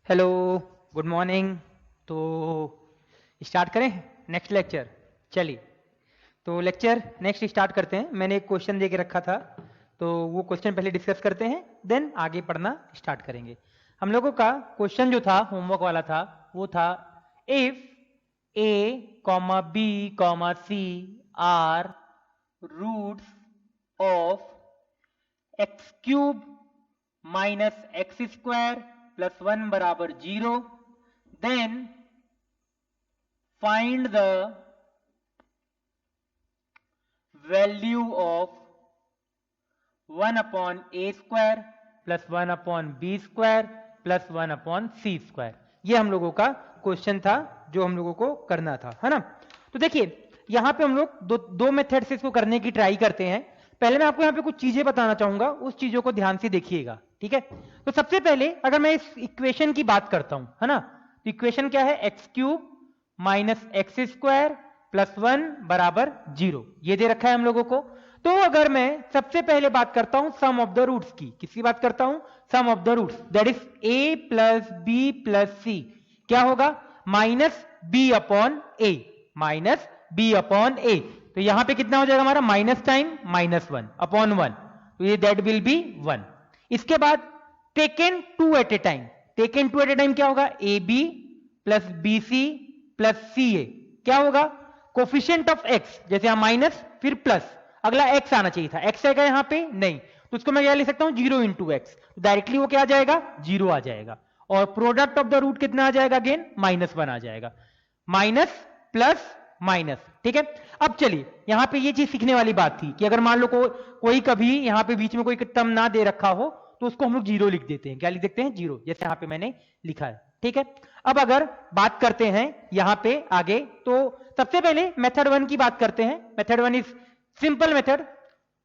Hello, good morning. तो start करें next lecture. चलिए, तो लेक्चर नेक्स्ट स्टार्ट करते हैं। मैंने एक क्वेश्चन दे के रखा था, तो वो क्वेश्चन पहले डिस्कस करते हैं, देन आगे पढ़ना स्टार्ट करेंगे। हम लोगों का क्वेश्चन जो था होमवर्क वाला था, वो था if A comma B comma C are roots of x cube minus x square plus 1 बराबर 0, then find the value of 1 upon A square plus 1 upon B square plus 1 upon C square. ये हम लोगों का question था जो हम लोगों को करना था, है ना। तो देखिए, यहां पे हम लोग दो मेथड से इसको करने की ट्राई करते हैं। पहले मैं आपको यहाँ पे कुछ चीजें बताना चाहूंगा, उस चीजों को ध्यान से देखिएगा, ठीक है। तो सबसे पहले अगर मैं इस इक्वेशन की बात करता हूं, है ना, तो इक्वेशन क्या है, x cube minus x square plus 1 बराबर 0, ये दे रखा है हम लोगों को। तो अगर मैं सबसे पहले बात करता हूं सम ऑफ द रूट्स की, किसकी बात करता हूं, sum of the roots, that is A plus B plus C, क्या होगा, minus B upon A, minus B upon A. तो यहां पे कितना हो जाएगा हमारा, माइनस टाइम माइनस 1 अपॉन 1, तो ये दैट विल बी 1। इसके बाद taken two at a time, taken two at a time क्या होगा, A B plus B C plus C A, क्या होगा, कोफिशिएंट ऑफ एक्स, जैसे यहां माइनस फिर प्लस, अगला एक्स आना चाहिए था, एक्स आएगा यहां पे नहीं, तो उसको मैं क्या लिख सकता हूं, 0 इंटू एक्स, डायरेक्टली वो क्या आ जाएगा, 0 आ जाएगा। और प्रोडक्ट ऑफ द रूट कितना आ जाएगा, अगेन -1 आ जाएगा, माइनस प्लस माइनस, ठीक है। अब चलिए, यहां पे ये चीज सीखने वाली बात थी कि अगर मान लो कोई कभी यहां पे बीच में कोई टर्म ना दे रखा हो, तो उसको हम लोग 0 लिख देते हैं, क्या लिख देते हैं, 0, जैसे यहां पे मैंने लिखा है, ठीक है। अब अगर बात करते हैं यहां पे आगे, तो सबसे पहले मेथड 1 की बात करते हैं। मेथड 1 इज सिंपल मेथड,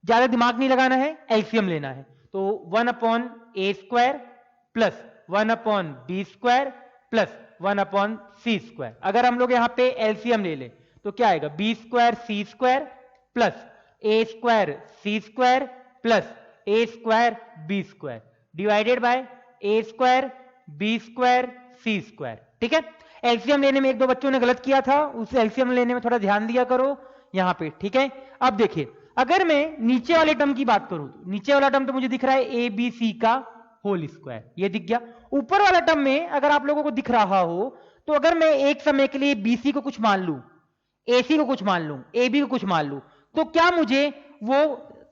ज्यादा दिमाग नहीं लगाना है, एलसीएम लेना है। तो 1 upon A square plus 1 upon B square plus 1 upon C square. अगर हम लोग यहां पे एलसीएम ले ले तो क्या आएगा, B square C square plus A square C square plus A square B square divided by A square B square C square, ठीक है। एलसीएम लेने में एक दो बच्चों ने गलत किया था, उस एलसीएम लेने में थोड़ा ध्यान दिया करो यहां पे, ठीक है। अब देखिए, अगर मैं नीचे वाले टर्म की बात करूं, तो नीचे वाला टर्म तो मुझे दिख रहा है ए बी सी का होल स्क्वायर, ये दिख गया। ऊपर वाला टर्म में अगर आप लोगों को दिख रहा हो, तो अगर मैं एक समय के लिए बीसी को कुछ मान लूं, एसी को कुछ मान लूं, एबी को कुछ मान लूं, तो क्या मुझे वो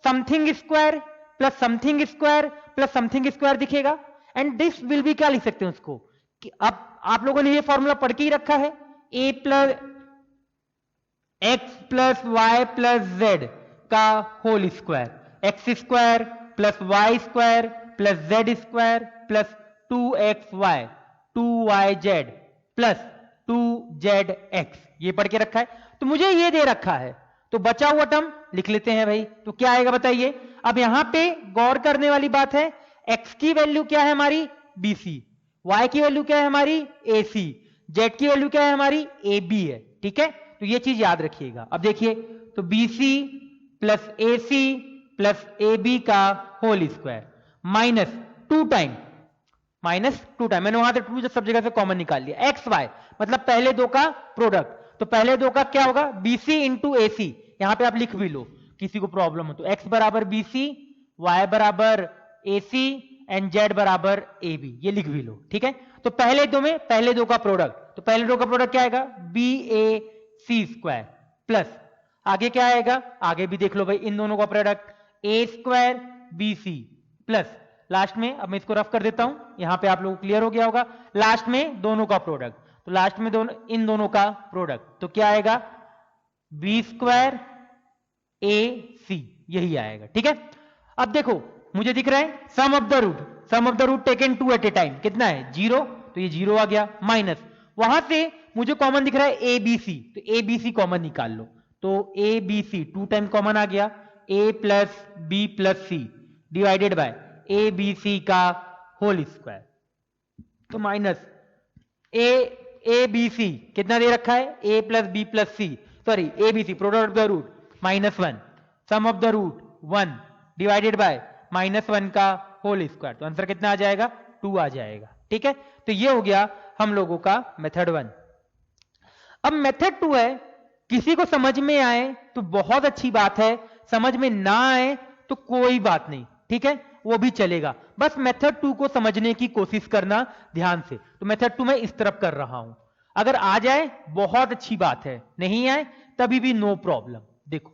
something square plus something square plus something square दिखेगा। एंड दिस विल बी, क्या लिख सकते हैं उसको, कि अब आप लोगों ने ये फॉर्मूला पढ़ के ही रखा है, A plus X plus Y plus Z का whole square, X square plus Y square plus Z square plus 2xy 2yz plus 2zx, ये पढ़ के रखा है। तो मुझे ये दे रखा है, तो बचा हुआ टर्म लिख लेते हैं भाई, तो क्या आएगा बताइए। अब यहां पे गौर करने वाली बात है, x की वैल्यू क्या है हमारी, bc, y की वैल्यू क्या है हमारी, ac, z की वैल्यू क्या है हमारी, ab है, ठीक है। तो ये चीज याद रखिएगा। अब देखिए, तो bc plus ac plus ab का होल स्क्वायर माइनस 2 टाइम, मैंने वहां से 2 सब जगह से कॉमन निकाल लिया, एक्स वाई मतलब पहले दो का प्रोडक्ट, तो पहले दो का क्या होगा, BC इंटू AC, यहां पे आप लिख भी लो किसी को प्रॉब्लम हो तो, x बराबर BC, y बराबर AC एंड z बराबर AB, ये लिख भी लो, ठीक है। तो पहले दो में पहले दो का प्रोडक्ट, तो पहले दो का प्रोडक्ट क्या आएगा, BAC स्क्वायर प्लस आगे क्या आएगा, आगे भी देख लो भाई, इन दोनों का product A square BC plus last में, अब मैं इसको रफ कर देता हूं, यहां पे आप लोगों को क्लियर हो गया होगा, लास्ट में दोनों का प्रोडक्ट, तो लास्ट में दोनों, इन दोनों का प्रोडक्ट, तो क्या आएगा, बी स्क्वायर ए सी, यही आएगा, ठीक है। अब देखो, मुझे दिख रहा है sum of the root, sum of the root taken two at a time कितना है, 0, तो ये 0 आ गया, माइनस वहां से मुझे कॉमन दिख रहा है ए बी सी, तो ए बी सी कॉमन निकाल लो, तो A B C 2 time common आ गया, A plus B plus C divided by A B C का होल स्क्वायर, तो माइनस ए बी सी कितना दे रखा है, A plus B plus C, sorry A B C product of the root -1, sum of the root 1 divided by -1 का whole square, तो answer कितना आ जाएगा, 2 आ जाएगा, ठीक है, तो ये हो गया हम लोगों का मेथड 1। अब मेथड 2 है, किसी को समझ में आए तो बहुत अच्छी बात है, समझ में ना आए तो कोई बात नहीं, ठीक है, वो भी चलेगा, बस मेथड 2 को समझने की कोशिश करना ध्यान से। तो मेथड 2 मैं इस तरफ कर रहा हूं, अगर आ जाए बहुत अच्छी बात है, नहीं आए तभी भी नो प्रॉब्लम। देखो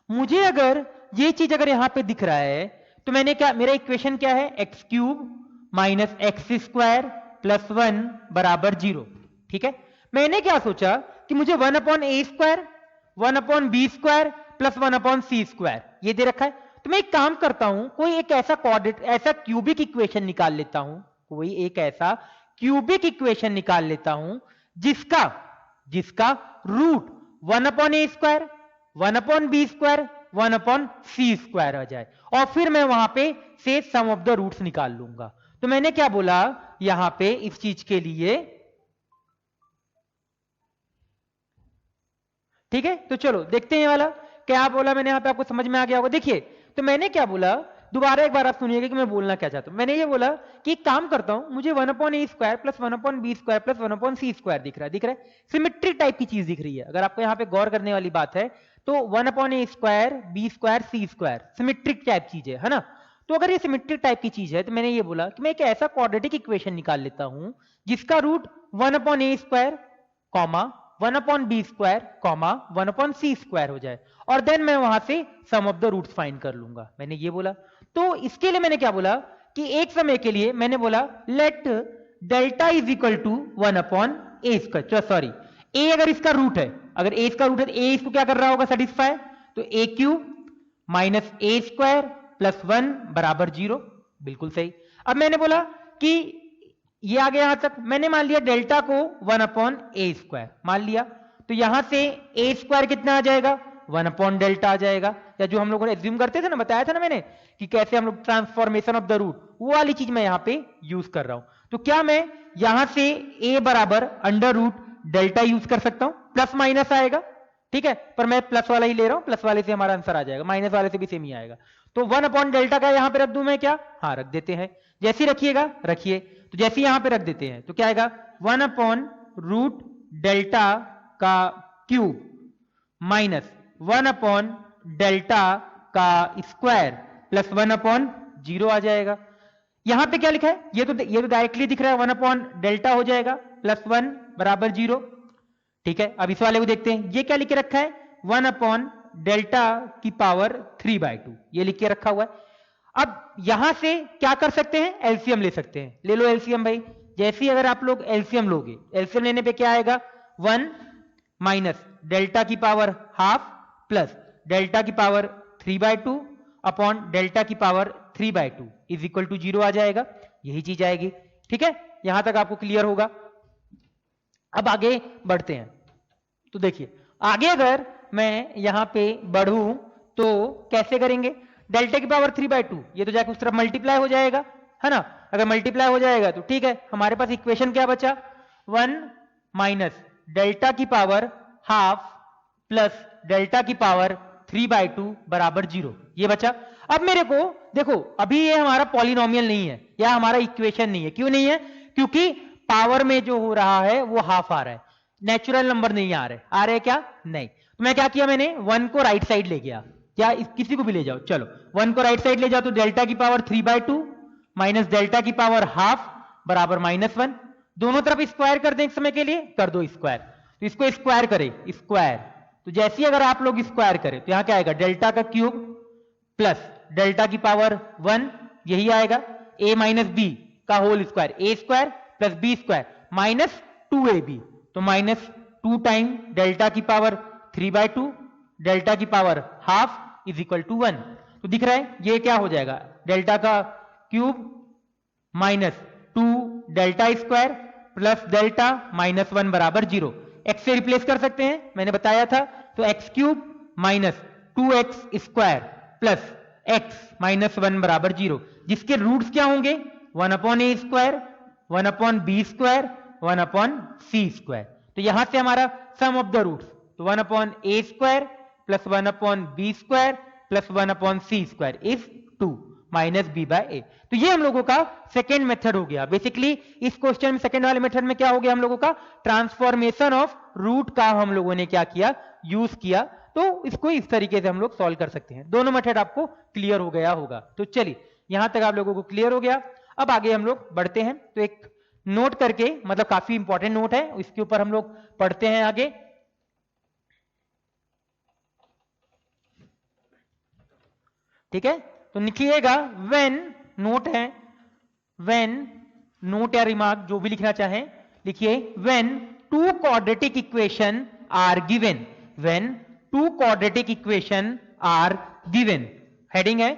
मुझे अगर ये चीज अगर यहां पे दिख रहा है तो मैंने क्या, मेरा इक्वेशन क्या है, x cube minus x square plus 1 बराबर 0। ठीक है, मैंने क्या सोचा कि मुझे 1 upon A square 1 upon B square plus 1 upon C square ये दे रखा है, तो मैं एक काम करता हूं, कोई एक ऐसा कोऑर्डिनेट, ऐसा क्यूबिक इक्वेशन निकाल लेता हूं, कोई एक ऐसा क्यूबिक इक्वेशन निकाल लेता हूं जिसका जिसका root 1 upon A square 1 upon B square 1 upon C square आ जाए, और फिर मैं वहां पे से सम ऑफ द रूट्स निकाल लूंगा। तो मैंने क्या बोला यहां पे इस चीज के लिए, ठीक है, तो चलो देखते हैं ये वाला क्या बोला मैंने, यहां पे आपको समझ में आ गया होगा। देखिए तो मैंने क्या बोला, दोबारा एक बार आप सुनिएगा कि मैं बोलना क्या चाहता हूं। मैंने ये बोला कि एक काम करता हूं, मुझे 1 upon A square plus 1 upon B square plus 1 upon C square दिख रहा है, सिमेट्रिक टाइप की चीज दिख रही है। अगर आपको यहां पे गौर करने वाली बात है तो 1 upon A square B square C square symmetric type चीज है ना। तो अगर ये सिमेट्रिक टाइप की चीज है तो मैंने ये बोला कि मैं एक ऐसा क्वाड्रेटिक इक्वेशन निकाल लेता हूं जिसका root 1 upon A square comma 1 upon B square comma 1 upon C square हो जाए, और देन मैं वहां से sum of the roots find कर लूंगा। मैंने ये बोला, तो इसके लिए मैंने क्या बोला कि एक समय के लिए मैंने बोला let delta is equal to 1 upon A square, sorry A अगर इसका रूट है, अगर ए इसका रूट है तो ए इसको क्या कर रहा होगा, सेटिस्फाई, तो ए क्यूब माइनस ए स्क्वायर प्लस 1 बराबर 0, बिल्कुल सही। अब मैंने बोला कि ये आ गया यहां तक, मैंने मान लिया डेल्टा को 1 अपॉन ए स्क्वायर मान लिया, तो यहां से ए स्क्वायर कितना आ जाएगा, 1 अपॉन डेल्टा आ जाएगा, या जो हम लोगों ने एज्यूम करते थे ना, बताया था ना मैंने कि कैसे हम लोग ट्रांसफॉर्मेशन ऑफ द रूट, वो वाली चीज मैं यहां पे यूज कर रहा हूं। तो क्या मैं यहां से ए बराबर अंडर रूट डेल्टा यूज कर सकता हूं, प्लस माइनस आएगा, ठीक है, पर मैं प्लस वाला ही ले रहा हूं, प्लस वाले से हमारा आंसर आ जाएगा, माइनस वाले से भी सेम ही आएगा। तो 1 अपॉन डेल्टा का यहां पे रख दूं मैं क्या, हाँ रख देते हैं, जैसे रखिएगा रखिए, तो जैसे यहां पे रख देते हैं तो क्या आएगा, 1 अपॉन रूट डेल्टा का क्यूब माइनस 1 अपॉन डेल्टा का स्क्वायर प्लस 1 अपॉन 0 आ जाएगा। यहां पे क्या लिखा है, ये तो डायरेक्टली दिख रहा है, 1 अपॉन डेल्टा हो जाएगा प्लस 1 बराबर 0, ठीक है। अब इस वाले को देखते हैं, ये क्या लिख के रखा है, 1 अपॉन डेल्टा की पावर 3/2, ये लिख के रखा हुआ है। अब यहां से क्या कर सकते हैं, एलसीएम ले सकते हैं, ले लो एलसीएम भाई। जैसे ही अगर आप लोग एलसीएम लोगे, एलसीएम लेने पे क्या आएगा, 1 माइनस डेल्टा की पावर हाफ प्लस डेल्टा की पावर 3/2 अपॉन डेल्टा की पावर 3/2 इज इक्वल टू 0 आ जाएगा, यही चीज आएगी, ठीक है। यहां तक आपको क्लियर होगा। अब आगे बढ़ते हैं, तो देखिए आगे अगर मैं यहां पे बढ़ूं तो कैसे करेंगे, डेल्टा की पावर 3/2 ये तो जाके उस तरफ मल्टीप्लाई हो जाएगा, है ना। अगर मल्टीप्लाई हो जाएगा तो ठीक है, हमारे पास इक्वेशन क्या बचा, 1 माइनस डेल्टा की पावर हाफ प्लस डेल्टा की पावर 3/2 बराबर 0, ये बचा। अब मेरे को देखो, अभी ये हमारा पॉलिनोमियल नहीं है या हमारा इक्वेशन नहीं है, क्यों नहीं है, क्योंकि पावर में जो हो रहा है वो हाफ आ रहा है, नेचुरल नंबर नहीं आ रहे क्या, नहीं। तो मैं क्या किया, मैंने 1 को राइट साइड ले गया, क्या किसी को भी ले जाओ, चलो 1 को राइट साइड ले जाओ, तो डेल्टा की पावर 3/2 माइनस डेल्टा की पावर हाफ बराबर -1, दोनों तरफ स्क्वायर कर दें एक समय के लिए, कर दो स्क्वायर, तो इसको स्क्वायर करें स्क्वायर, तो जैसे अगर आप लोग स्क्वायर करें तो यहां क्या आएगा, डेल्टा का क्यूब प्लस डेल्टा की पावर 1, यही आएगा, a माइनस बी का whole square, A square plus B square minus 2ab, तो -2 टाइम डेल्टा की पावर 3/2 डेल्टा की power half is equal to 1, तो दिख रहा है ये क्या हो जाएगा, डेल्टा का cube minus 2 delta square plus delta -1 बराबर 0, एक्स से रिप्लेस कर सकते हैं, मैंने बताया था, तो X cube minus 2x square plus x -1 बराबर 0, जिसके रूट्स क्या होंगे, 1 upon A square 1 upon B square 1 upon C square, तो यहां से हमारा सम ऑफ द रूट्स, तो 1 upon A square plus 1 upon B square plus 1 upon C square is 2, minus B by A. तो ये हम लोगों का सेकेंड मेथड हो गया। बेसिकली इस क्वेश्चन में सेकेंड वाले मेथड में क्या हो गया हम लोगों का, ट्रांसफॉर्मेशन ऑफ रूट का हम लोगों ने क्या किया, यूज किया। तो इसको इस तरीके से हम लोग सॉल्व कर सकते हैं। दोनों मेथड आपको क्लियर हो गया होगा। तो चलिए यहां तक आप लोगों को क्लियर हो गया। अब आगे हम लोग बढ़ते हैं। तो एक नोट करके, मतलब काफी इंपॉर्टेंट नोट है, इसके ऊपर हम लोग पढ़ते हैं आगे। ठीक है, तो लिखिएगा व्हेन, नोट है, व्हेन, नोट या रिमार्क जो भी लिखना चाहे लिखिए। When two quadratic equation are given, when two quadratic equation are given, heading है।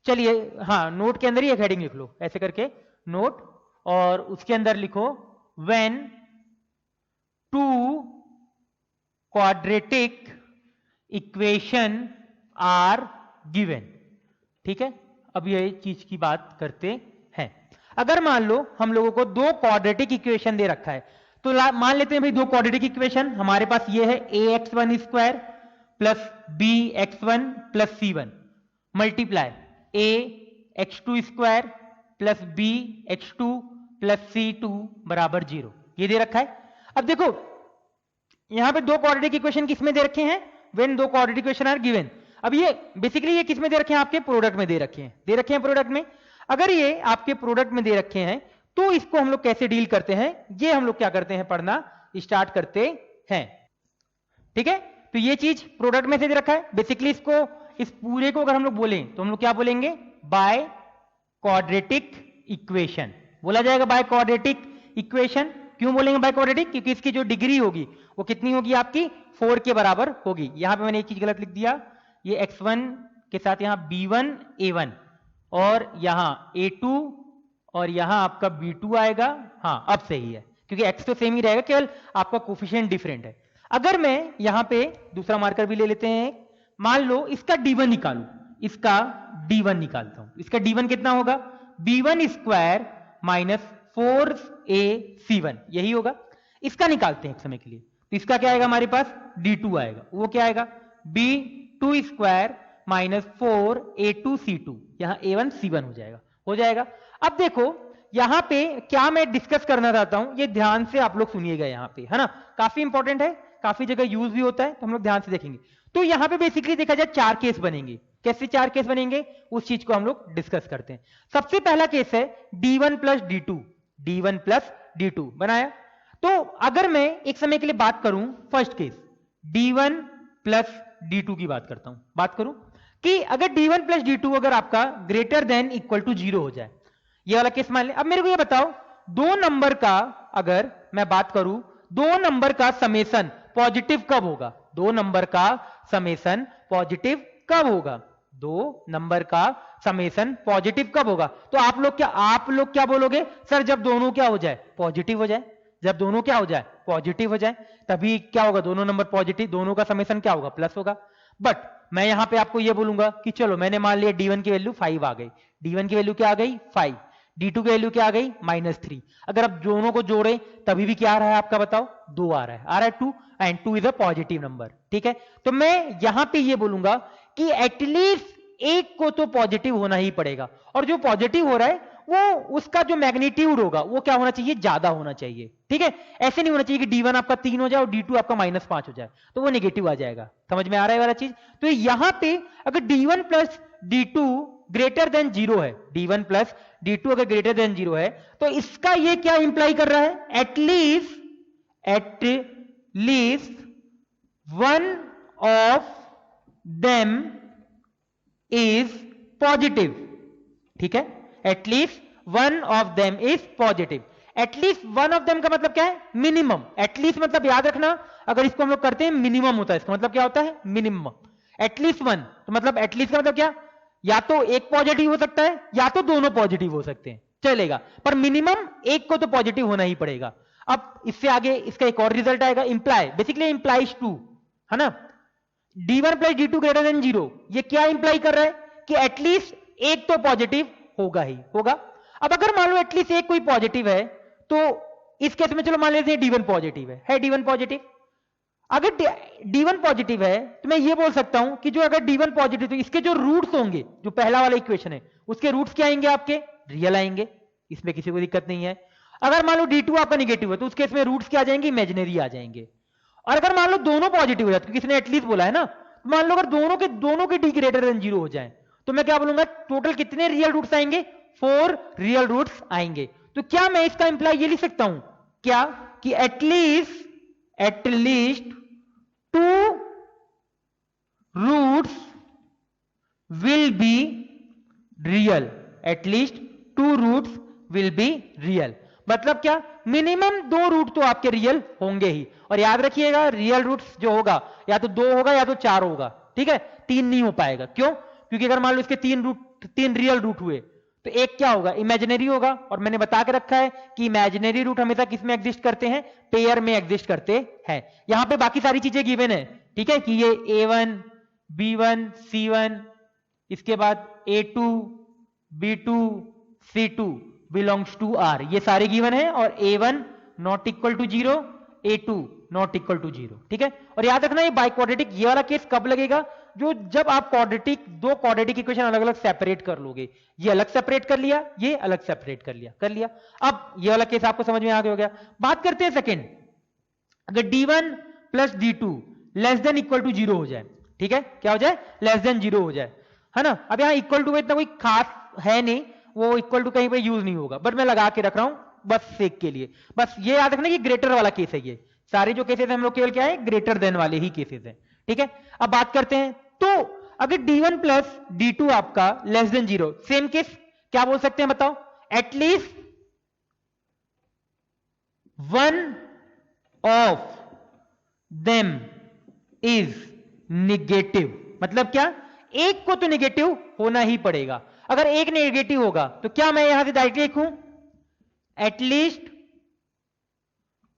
चलिए हाँ, नोट के अंदर ही एक हेडिंग लिख लो ऐसे करके, नोट, और उसके अंदर लिखो when two quadratic equation are given. ठीक है, अब ये चीज की बात करते हैं। अगर मान लो हम लोगों को दो क्वाड्रेटिक इक्वेशन दे रखा है, तो मान लेते हैं भाई दो क्वाड्रेटिक इक्वेशन हमारे पास ये है, A X one square plus B X one plus C one multiply A X two square plus B X two plus C two बराबर 0, ये दे रखा है। अब देखो यहां पे दो क्वाड्रेटिक इक्वेशन किसमें दे रखे हैं, व्हेन दो क्वाड्रेटिक इक्वेशन आर गिवन। अब ये बेसिकली ये किसमें दे रखे हैं, आपके प्रोडक्ट में दे रखे हैं, दे रखे हैं प्रोडक्ट में। अगर ये आपके प्रोडक्ट में दे रखे हैं तो इसको हम लोग कैसे डील करते हैं, ये हम लोग क्या करते हैं, पढ़ना स्टार्ट करते हैं। ठीक है, तो ये चीज प्रोडक्ट में से दे रखा है। बेसिकली इसको, इस पूरे को अगर हम लोग बोलें तो हम लोग क्या बोलेंगे, बाय क्वाड्रेटिक इक्वेशन बोला जाएगा, बाय क्वाड्रेटिक इक्वेशन। क्यों बोलेंगे बाय क्वाड्रेटिक, क्योंकि इसकी जो डिग्री होगी वो कितनी होगी, आपकी 4 के बराबर होगी। यहां पे मैंने एक चीज गलत लिख दिया, ये x1 के साथ यहां b1 a1 और यहां a2 और यहां आपका b2 आएगा। हाँ अब सही है, क्योंकि x तो सेम ही रहेगा, केवल आपका कोफिशिएंट डिफरेंट है। अगर मैं यहां पे दूसरा मार्कर भी ले लेते हैं, मान लो इसका d1 निकालू, इसका d1 निकालता हूं, इसका d1 कितना होगा, b1 स्क्वायर माइनस 4ac1, यही होगा। इसका निकालते हैं एक समय के लिए, तो इसका क्या आएगा हमारे पास, d2 आएगा। वो क्या आएगा, b2 स्क्वायर माइनस 4a2c2, यहां a1 c1 हो जाएगा। अब देखो यहां पे क्या मैं डिस्कस करना चाहता हूं, ये ध्यान से आप लोग सुनिएगा यहां पे, है ना, काफी इंपॉर्टेंट है, काफी जगह यूज भी होता है, तो हम लोग ध्यान से देखेंगे। तो यहां पे बेसिकली देखा जाए 4 केस बनेंगे। कैसे 4 केस बनेंगे, उस चीज को हम लोग डिस्कस करते हैं। सबसे पहला केस है d1 plus d2, d1 plus d2 बनाया। तो अगर मैं एक समय के लिए बात करूं, first case d1 plus d2 की बात करता हूं, बात करूं कि अगर d1 प्लस d2 अगर आपका ग्रेटर देन इक्वल टू 0 हो जाए, ये वाला केस मान ले। अब मेरे को ये बताओ, दो नंबर का अगर मैं बात करूं, दो नंबर का समेसन पॉजिटिव कब होगा, दो नंबर का समेसन पॉजिटिव कब होगा, दो नंबर का समेसन पॉजिटिव कब होगा। तो आप लोग क्या बोलोगे, सर जब दोनों क्या हो जाए, पॉजिटिव हो जाए, जब दोनों क्या हो जाए, पॉजिटिव हो जाए, तभी क्या होगा, दोनों नंबर पॉजिटिव, दोनों का समेसन क्या होगा, प्लस होगा। बट मैं यहां पे आपको ये बोलूंगा कि चलो मैंने मान लिया d1 की वैल्यू 5 आ गई, d1 की वैल्यू क्या आ गई 5, d2 की वैल्यू क्या आ गई -3। अगर आप दोनों को जोड़े तभी भी क्या आ रहा है आपका, बताओ 2 आ रहा है 2, and 2 is a positive number. ठीक है, तो मैं यहां पे ये बोलूंगा कि एटलीस्ट एक को तो पॉजिटिव होना ही पड़ेगा, और जो पॉजिटिव हो रहा है वो उसका जो मैग्नीट्यूड होगा वो क्या होना चाहिए, ज्यादा होना चाहिए। ठीक है, ऐसे नहीं होना चाहिए कि d1 आपका 3 हो जाए और d2 आपका -5 हो जाए, तो वो नेगेटिव आ जाएगा। समझ में आ रहा है वाला चीज। तो यहां पे अगर d1 plus d2 greater than 0 है, d1 प्लस d2 अगर ग्रेटर देन 0 है, तो इसका ये क्या इंप्लाई कर रहा है, at least one of them is positive. ठीक है, at least one of them is positive. At least one of them का मतलब क्या है, मिनिमम। एटलीस्ट मतलब याद रखना, अगर इसको हम लोग करते हैं मिनिमम होता है, इसका मतलब क्या होता है, मिनिमम। एटलीस्ट वन, तो मतलब एटलीस्ट का मतलब क्या, या तो एक पॉजिटिव हो सकता है या तो दोनों पॉजिटिव हो सकते हैं, चलेगा, पर मिनिमम एक को तो पॉजिटिव होना ही पड़ेगा। अब इससे आगे इसका एक और रिजल्ट आएगा, इंप्लाई, बेसिकली इंप्लाइज टू, है ना, d1 plus d2 greater than 0, ये क्या इंप्लाई कर रहा है कि एटलीस्ट एक तो पॉजिटिव होगा ही होगा। अब अगर मान लो एटलीस्ट एक कोई पॉजिटिव है, तो इस केस में चलो मान लेते हैं d1 पॉजिटिव है d1 पॉजिटिव। अगर D1 पॉजिटिव है तो मैं ये बोल सकता हूं कि जो अगर D1 पॉजिटिव तो इसके जो रूट्स होंगे, जो पहला वाला इक्वेशन है उसके रूट्स क्या आएंगे, आपके रियल आएंगे, इसमें किसी को दिक्कत नहीं है। अगर मान लो D2 आपका निगेटिव है तो उसके इसमें रूट्स क्या आ जाएंगे, इमेजिनरी आ जाएंगे। और अगर मान लो दोनों पॉजिटिव हो जाए, क्योंकि इसने एटलीस्ट बोला है ना, मान लो अगर दोनों के डी ग्रेटर देन 0 हो जाए तो मैं क्या बोलूंगा, टोटल कितने रियल रूट्स आएंगे, 4 रियल रूट्स आएंगे। तो क्या मैं इसका इंप्लाई ये लिख सकता हूं क्या कि at least 2 roots will be real, at least 2 roots will be real. मतलब क्या, मिनिमम 2 रूट तो आपके रियल होंगे ही। और याद रखिएगा रियल रूट्स जो होगा या तो 2 होगा या तो 4 होगा, ठीक है, 3 नहीं हो पाएगा। क्यों, क्योंकि अगर मान लो इसके 3 रियल रूट हुए तो एक क्या होगा, इमेजिनरी होगा। और मैंने बता के रखा है कि इमेजिनरी रूट हमेशा किस में एग्जिस्ट करते हैं, पेयर में एग्जिस्ट करते हैं। यहां पे बाकी सारी चीजें गिवन है, ठीक है, कि ये A1 B1 C1, इसके बाद A2 B2 C2 belongs to R, ये सारे गिवन है। और A1 not equal to 0, A2 not equal to 0, ठीक है। और याद रखना ये बाइक्वाड्रेटिक ये वाला केस कब लगेगा, जब आप दो क्वाड्रेटिक इक्वेशन अलग अलग सेपरेट कर लोगे। ये अलग सेपरेट कर लिया, ये अलग सेपरेट कर लिया। अब ये वाला केस आपको समझ में आ गया हो गया। बात करते हैं सेकंड, अगर D1 plus D2 less than equal to 0 हो जाए, ठीक है, क्या हो जाए, लेस देन 0 हो जाए, है ना। अब यहां इक्वल टू इतना कोई खास है नहीं, वो इक्वल टू कहीं पे यूज नहीं होगा, बट मैं लगा के रख रहा हूं बस सेक के लिए। बस ये याद रखना कि ग्रेटर वाला केस है, ये सारे जो केसेस हम लोग केवल क्या है, ग्रेटर देन वाले ही केसेस हैं, ठीक है। अब बात करते हैं, तो अगर D1 प्लस D2 आपका लेस देन 0, सेम केस क्या बोल सकते हैं बताओ, at least 1 of them is negative. मतलब क्या, एक को तो निगेटिव होना ही पड़ेगा। अगर एक नेगेटिव होगा तो क्या मैं यहां से डायरेक्टली लिखूं, at least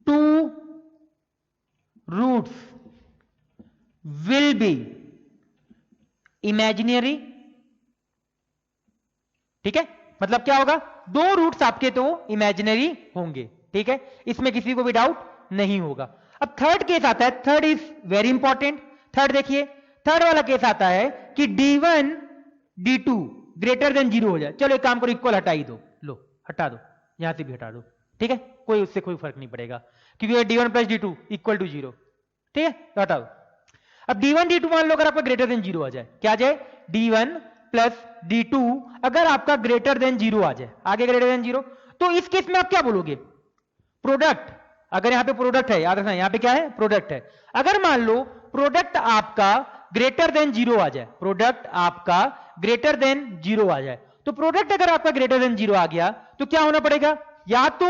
2 roots will be imaginary, ठीक है। मतलब क्या होगा, 2 रूट्स आपके तो इमेजिनरी होंगे, ठीक है, इसमें किसी को भी डाउट नहीं होगा। अब थर्ड केस आता है, third is very important. Third देखिए, थर्ड वाला केस आता है कि D1 D2 ग्रेटर देन 0 हो जाए। चलो एक काम करो, इक्वल हटा ही दो, लो हटा दो, यहां से भी हटा दो, ठीक है, कोई उससे कोई फर्क नहीं पड़ेगा, क्योंकि D1 plus D2 equal to 0, ठीक है, तो हटा दो। अब D1 D2 मान लो अगर आपका ग्रेटर देन 0 आ जाए, क्या आ जाए, D1 प्लस D2 अगर आपका ग्रेटर देन 0 आ जाए, आगे ग्रेटर देन 0, तो इस केस में आप क्या बोलोगे, प्रोडक्ट। अगर यहां पे प्रोडक्ट है, याद रखना यहां पे क्या है, प्रोडक्ट है। अगर मान लो प्रोडक्ट आपका ग्रेटर देन 0 आ जाए, प्रोडक्ट आपका ग्रेटर देन 0 आ जाए, तो प्रोडक्ट अगर आपका ग्रेटर देन 0 आ गया तो क्या होना पड़ेगा, या तो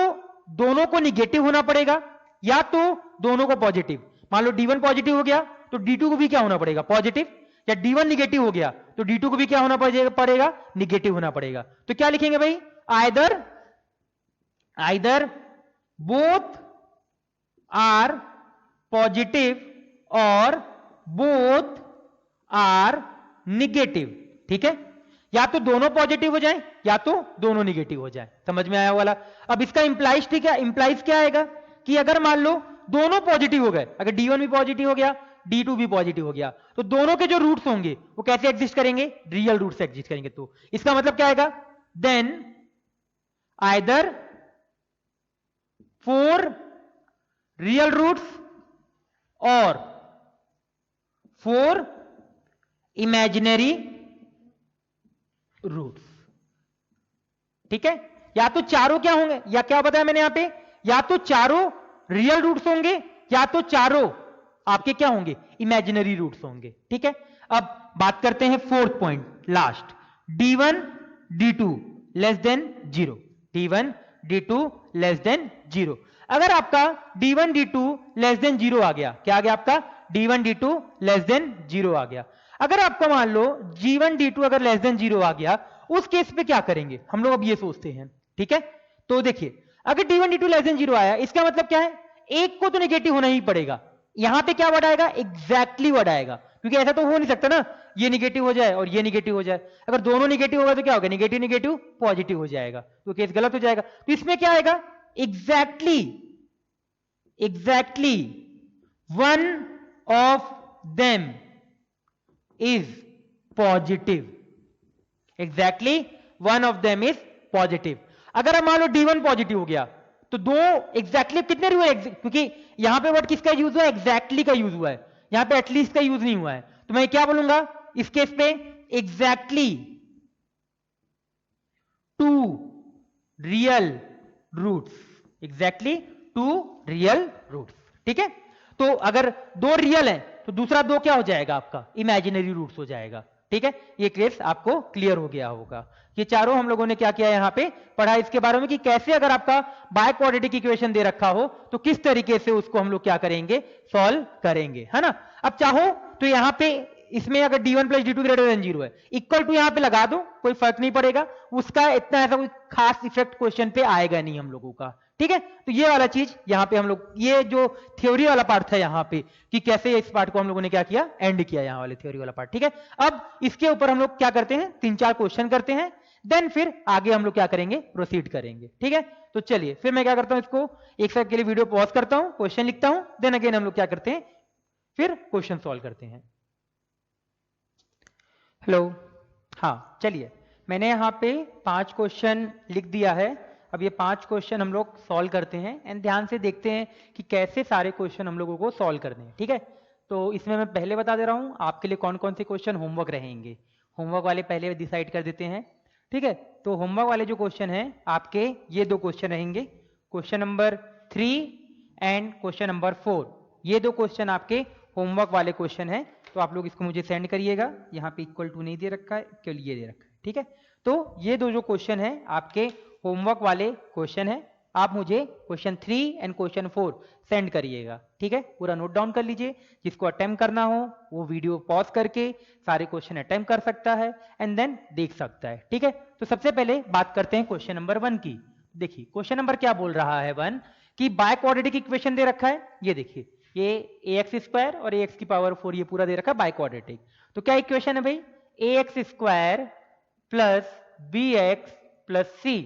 दोनों को निगेटिव होना पड़ेगा या तो दोनों को पॉजिटिव। मान लो D1 पॉजिटिव हो गया तो D2 को भी क्या होना पड़ेगा, पॉजिटिव, या D1 निगेटिव हो गया तो D2 को भी क्या होना पड़ेगा, निगेटिव होना पड़ेगा। तो क्या लिखेंगे भाई, आइदर बोथ आर पॉजिटिव और बोथ आर निगेटिव, ठीक है, या तो दोनों पॉजिटिव हो जाए या तो दोनों निगेटिव हो जाए। समझ में आया वाला। अब इसका इंप्लाइज, ठीक है, इंप्लाइज क्या आएगा कि अगर मान लो दोनों पॉजिटिव हो गए, अगर D1 भी पॉजिटिव हो गया D2 भी पॉजिटिव हो गया, तो दोनों के जो रूट्स होंगे वो कैसे एग्जिस्ट करेंगे, रियल रूट से एग्जिस्ट करेंगे। तो इसका मतलब क्या आएगा, देन आइदर 4 रियल रूट्स और 4 इमेजिनरी रूट्स, ठीक है। या तो चारों क्या होंगे, या क्या बताया मैंने यहां पे, या तो चारों रियल रूट्स होंगे या तो चारों आपके क्या होंगे, इमेजिनरी रूट्स होंगे, ठीक है। अब बात करते हैं fourth point, last, D1 D2 less than 0, D1 D2 less than 0। अगर आपका D1 D2 लेस देन 0 आ गया, क्या आ गया आपका, D1 D2 लेस देन 0 आ गया। अगर आपका मान लो G1 D2 अगर लेस देन 0 आ गया, उस केस पे क्या करेंगे हम लोग, अब ये सोचते हैं, ठीक है। तो देखिए, अगर D1 D2 लेस देन 0 आया, इसका मतलब क्या है, एक को तो नेगेटिव होना ही पड़ेगा। यहां पे क्या वर्ड आएगा, एग्जैक्टली वर्ड आएगा, क्योंकि ऐसा तो हो नहीं सकता ना, ये निगेटिव हो जाए और ये निगेटिव हो जाए। अगर दोनों निगेटिव होगा तो क्या होगा, निगेटिव निगेटिव पॉजिटिव हो जाएगा, तो केस गलत हो जाएगा। तो इसमें क्या आएगा, exactly 1 of them is positive, exactly one of them is positive. अगर हम मान लो D1 पॉजिटिव हो गया तो दो एग्जैक्टली कितने हुए, क्योंकि यहां पे वर्ड किसका यूज हुआ है, एग्जैक्टली का यूज हुआ है, यहां पे एटलीस्ट का यूज नहीं हुआ है, तो मैं क्या बोलूंगा इस केस पे, exactly two real roots, exactly two real roots. ठीक है, तो अगर दो रियल है तो दूसरा दो क्या हो जाएगा आपका, इमेजिनरी रूट्स हो जाएगा। ठीक है, ये केस आपको क्लियर हो गया होगा। ये चारों हम लोगों ने क्या किया यहां पे पढ़ा इसके बारे में कि कैसे अगर आपका बाय क्वाड्रेटिक इक्वेशन दे रखा हो तो किस तरीके से उसको हम लोग क्या करेंगे, सॉल्व करेंगे, है ना। अब चाहो तो यहां पे इसमें अगर D1 plus D2 greater than 0 है, इक्वल टू यहां पे लगा दो, कोई फर्क नहीं पड़ेगा, उसका इतना ऐसा कोई खास इफेक्ट क्वेश्चन पे आएगा नहीं हम लोगों का। ठीक है, तो ये वाला चीज यहां पे हम लोग, ये जो थ्योरी वाला पार्ट था यहां पे कि कैसे इस पार्ट को हम लोगों ने क्या किया, एंड किया यहां वाले थ्योरी वाला पार्ट। ठीक है, अब इसके ऊपर हम लोग क्या करते हैं, 3-4 क्वेश्चन करते हैं, देन फिर आगे हम लोग क्या करेंगे, प्रोसीड करेंगे। ठीक है, तो चलिए फिर मैं क्या करता हूं, इसको एक सेकंड के लिए वीडियो पॉज करता हूं, क्वेश्चन लिखता हूं, देन अगेन हम लोग क्या करते हैं, फिर क्वेश्चन सॉल्व करते हैं। हेलो, हाँ चलिए, मैंने यहाँ पे 5 क्वेश्चन लिख दिया है। अब ये 5 क्वेश्चन हम लोग सॉल्व करते हैं एंड ध्यान से देखते हैं कि कैसे सारे क्वेश्चन हम लोगों को सॉल्व करने हैं। ठीक है, तो इसमें मैं पहले बता दे रहा हूँ आपके लिए कौन कौन से क्वेश्चन होमवर्क रहेंगे। होमवर्क वाले पहले डिसाइड कर देते हैं। ठीक है, तो होमवर्क वाले जो क्वेश्चन हैं आपके, ये 2 क्वेश्चन रहेंगे, question number 3 and question number 4। ये 2 क्वेश्चन आपके होमवर्क वाले क्वेश्चन हैं, तो आप लोग इसको मुझे सेंड करिएगा। यहाँ पे इक्वल टू नहीं दे रखा है, केवल ये दे रखा है। ठीक है, तो ये 2 जो क्वेश्चन है आपके होमवर्क वाले क्वेश्चन है, आप मुझे क्वेश्चन 3 एंड क्वेश्चन 4 सेंड करिएगा। ठीक है, पूरा नोट डाउन कर लीजिए, जिसको अटेम्प्ट करना हो वो वीडियो पॉज करके सारे क्वेश्चन अटेम्प्ट कर सकता है एंड देन देख सकता है। ठीक है, तो सबसे पहले बात करते हैं क्वेश्चन नंबर 1 की। देखिए क्वेश्चन नंबर क्या बोल रहा है 1 कि बाय क्वाड्रेटिक इक्वेशन दे रखा है, ये देखिए ये ax स्क्वायर और ax की पावर 4 ये पूरा दे रखा है बाय क्वाड्रेटिक। तो क्या इक्वेशन है भाई, ax square plus bx plus c,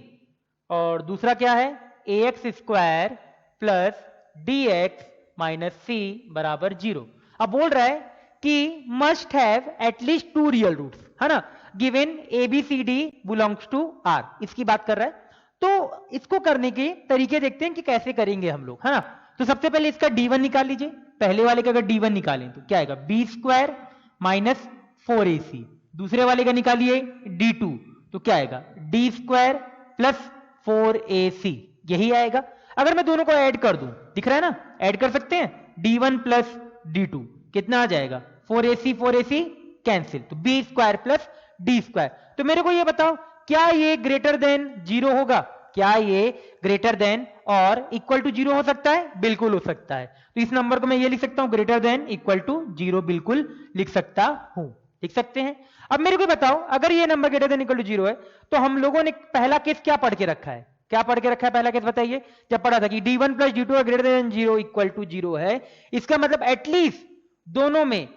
और दूसरा क्या है ax square plus dx minus c बराबर 0। अब बोल रहा है कि must have at least 2 real roots, है ना, given ABCD belongs to R, इसकी बात कर रहा है। तो इसको करने के तरीके देखते हैं कि कैसे करेंगे हम लोग, है ना। तो सबसे पहले इसका D1 निकाल लीजिए, पहले वाले का अगर D1 निकालें तो क्या आएगा, b स्क्वायर माइनस 4ac। दूसरे वाले का निकालिए D2 तो क्या आएगा, d स्क्वायर प्लस 4ac, यही आएगा। अगर मैं दोनों को ऐड कर दूं, दिख रहा है ना, ऐड कर सकते हैं, D1 प्लस D2 कितना आ जाएगा, 4ac कैंसिल, तो b square plus d square. तो मेरे को ये बताओ क्या ये ग्रेटर देन 0 होगा, क्या ये ग्रेटर देन और इक्वल टू 0 हो सकता है, बिल्कुल हो सकता है। तो इस नंबर को मैं ये लिख सकता हूं, ग्रेटर देन इक्वल टू 0 बिल्कुल लिख सकता हूं, लिख सकते हैं। अब मेरे को बताओ अगर ये number greater than equal to 0 है तो हम लोगों ने पहला केस क्या पढ़ के रखा है, क्या पढ़ के रखा है पहला केस बताइए, जब पढ़ा था कि d1 plus d2 greater than 0 equal to 0 है, इसका मतलब एटलीस्ट दोनों में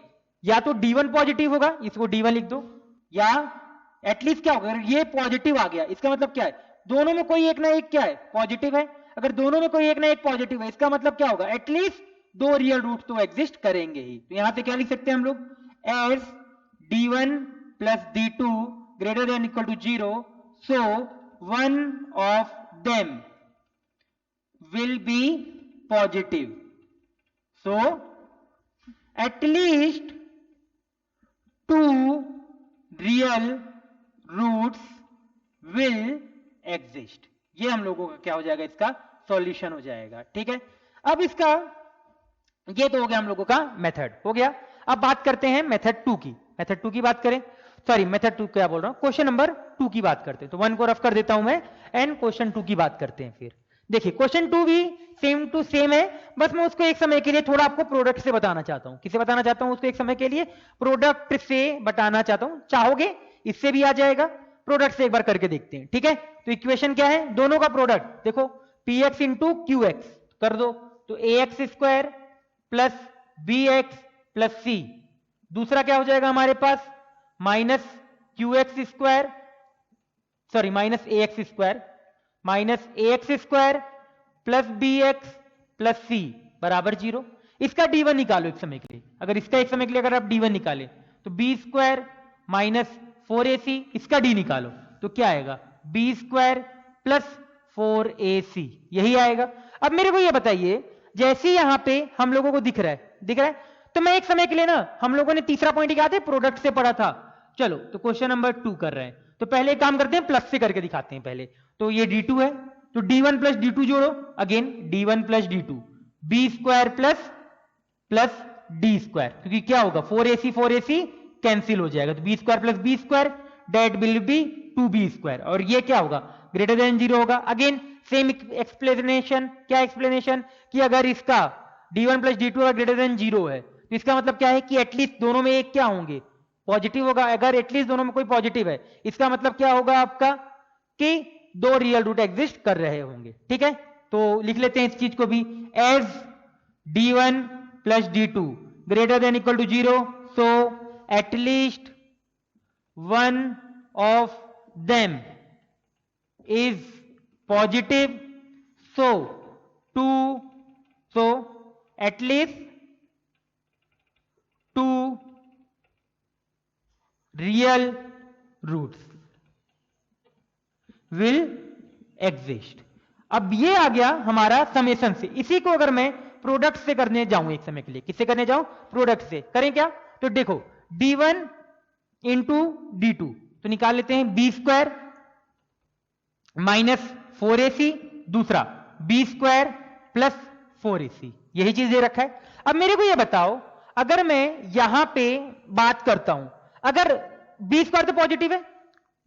या तो d1 पॉजिटिव होगा, इसको d1 लिख दो, या एटलीस्ट क्या होगा, अगर ये पॉजिटिव आ गया इसका मतलब क्या है, दोनों में कोई एक ना एक क्या है, पॉजिटिव है। अगर दोनों में कोई एक ना एक पॉजिटिव है इसका मतलब क्या होगा, एटलीस्ट 2 रियल रूट तो एग्जिस्ट करेंगे ही। तो यहां से क्या लिख सकते हैं हम लोग, as d1 plus d2 greater than equal to 0, so one of them will be positive, so at least 2 real roots will exist। ये हम लोगों का क्या हो जाएगा, इसका सॉल्यूशन हो जाएगा। ठीक है, अब इसका ये तो हो गया हम लोगों का मेथड हो गया। अब बात करते हैं मेथड 2 की, मेथड 2 की बात करें, सॉरी मेथड 2 क्या बोल रहा हूं, क्वेश्चन नंबर 2 की बात करते हैं। तो 1 को रफ कर देता हूं मैं एंड क्वेश्चन 2 की बात करते हैं। फिर देखिए क्वेश्चन 2 भी सेम टू सेम है, बस मैं उसको एक समय के लिए थोड़ा आपको प्रोडक्ट से बताना चाहता हूं। किसे बताना चाहता हूं, उसको एक समय के लिए प्रोडक्ट से बताना चाहता हूं। चाहोगे इससे भी आ जाएगा, प्रोडक्ट से एक बार करके देखते हैं। ठीक है, तो इक्वेशन क्या है, दोनों का प्रोडक्ट देखो, px इंटू क्यू एक्स कर दो, तो ax square plus B x plus C, दूसरा क्या हो जाएगा हमारे पास, minus Q X square, sorry minus A x square, minus A x square plus B x plus C बराबर 0। इसका d1 निकालो एक समय के लिए, अगर इसका एक समय के लिए अगर आप d1 निकाले तो बी स्क्वायर माइनस 4ac, इसका d निकालो तो क्या आएगा बी स्क्वायर प्लस 4ac, यही आएगा। अब मेरे को ये बताइए, जैसे यहां पे हम लोगों को दिख रहा है, तो मैं एक समय के लिए ना, हम लोगों ने तीसरा पॉइंट याद है प्रोडक्ट से पढ़ा था, चलो तो क्वेश्चन नंबर 2 कर रहे हैं, तो पहले एक काम करते हैं प्लस से करके दिखाते हैं पहले। तो ये d2 है, तो d1 प्लस d2 जोड़ो, again d1 plus d2, b square plus plus d square, क्योंकि क्या होगा 4ac कैंसिल हो जाएगा, तो b square plus B square that will be 2b square, और ये क्या होगा ग्रेटर देन 0 होगा। अगेन सेम एक्सप्लेनेशन, क्या एक्सप्लेनेशन कि अगर इसका d1 प्लस d2 अगर ग्रेटर देन 0 है तो इसका मतलब क्या है कि एटलीस्ट दोनों में एक क्या होंगे पॉजिटिव होगा। अगर एटलीस्ट दोनों में कोई पॉजिटिव है इसका मतलब क्या होगा आपका कि दो रियल रूट एग्जिस्ट कर रहे होंगे, ठीक है। तो लिख लेते हैं इस चीज को भी, as d1 plus d2 greater than equal to 0, so at least one of them is positive, so at least two real roots will exist। अब ये आ गया हमारा समेशन से। इसी को अगर मैं प्रोडक्ट से करने जाऊं एक समय के लिए, किससे करने जाऊं प्रोडक्ट से, करें क्या, तो देखो d1 इंटू d2, तो निकाल लेते हैं बी स्क्वायर माइनस 4ac, दूसरा बी स्क्वायर प्लस 4ac, यही चीज दे रखा है। अब मेरे को ये बताओ, अगर मैं यहां पे बात करता हूं, अगर बी स्क्वायर तो पॉजिटिव है,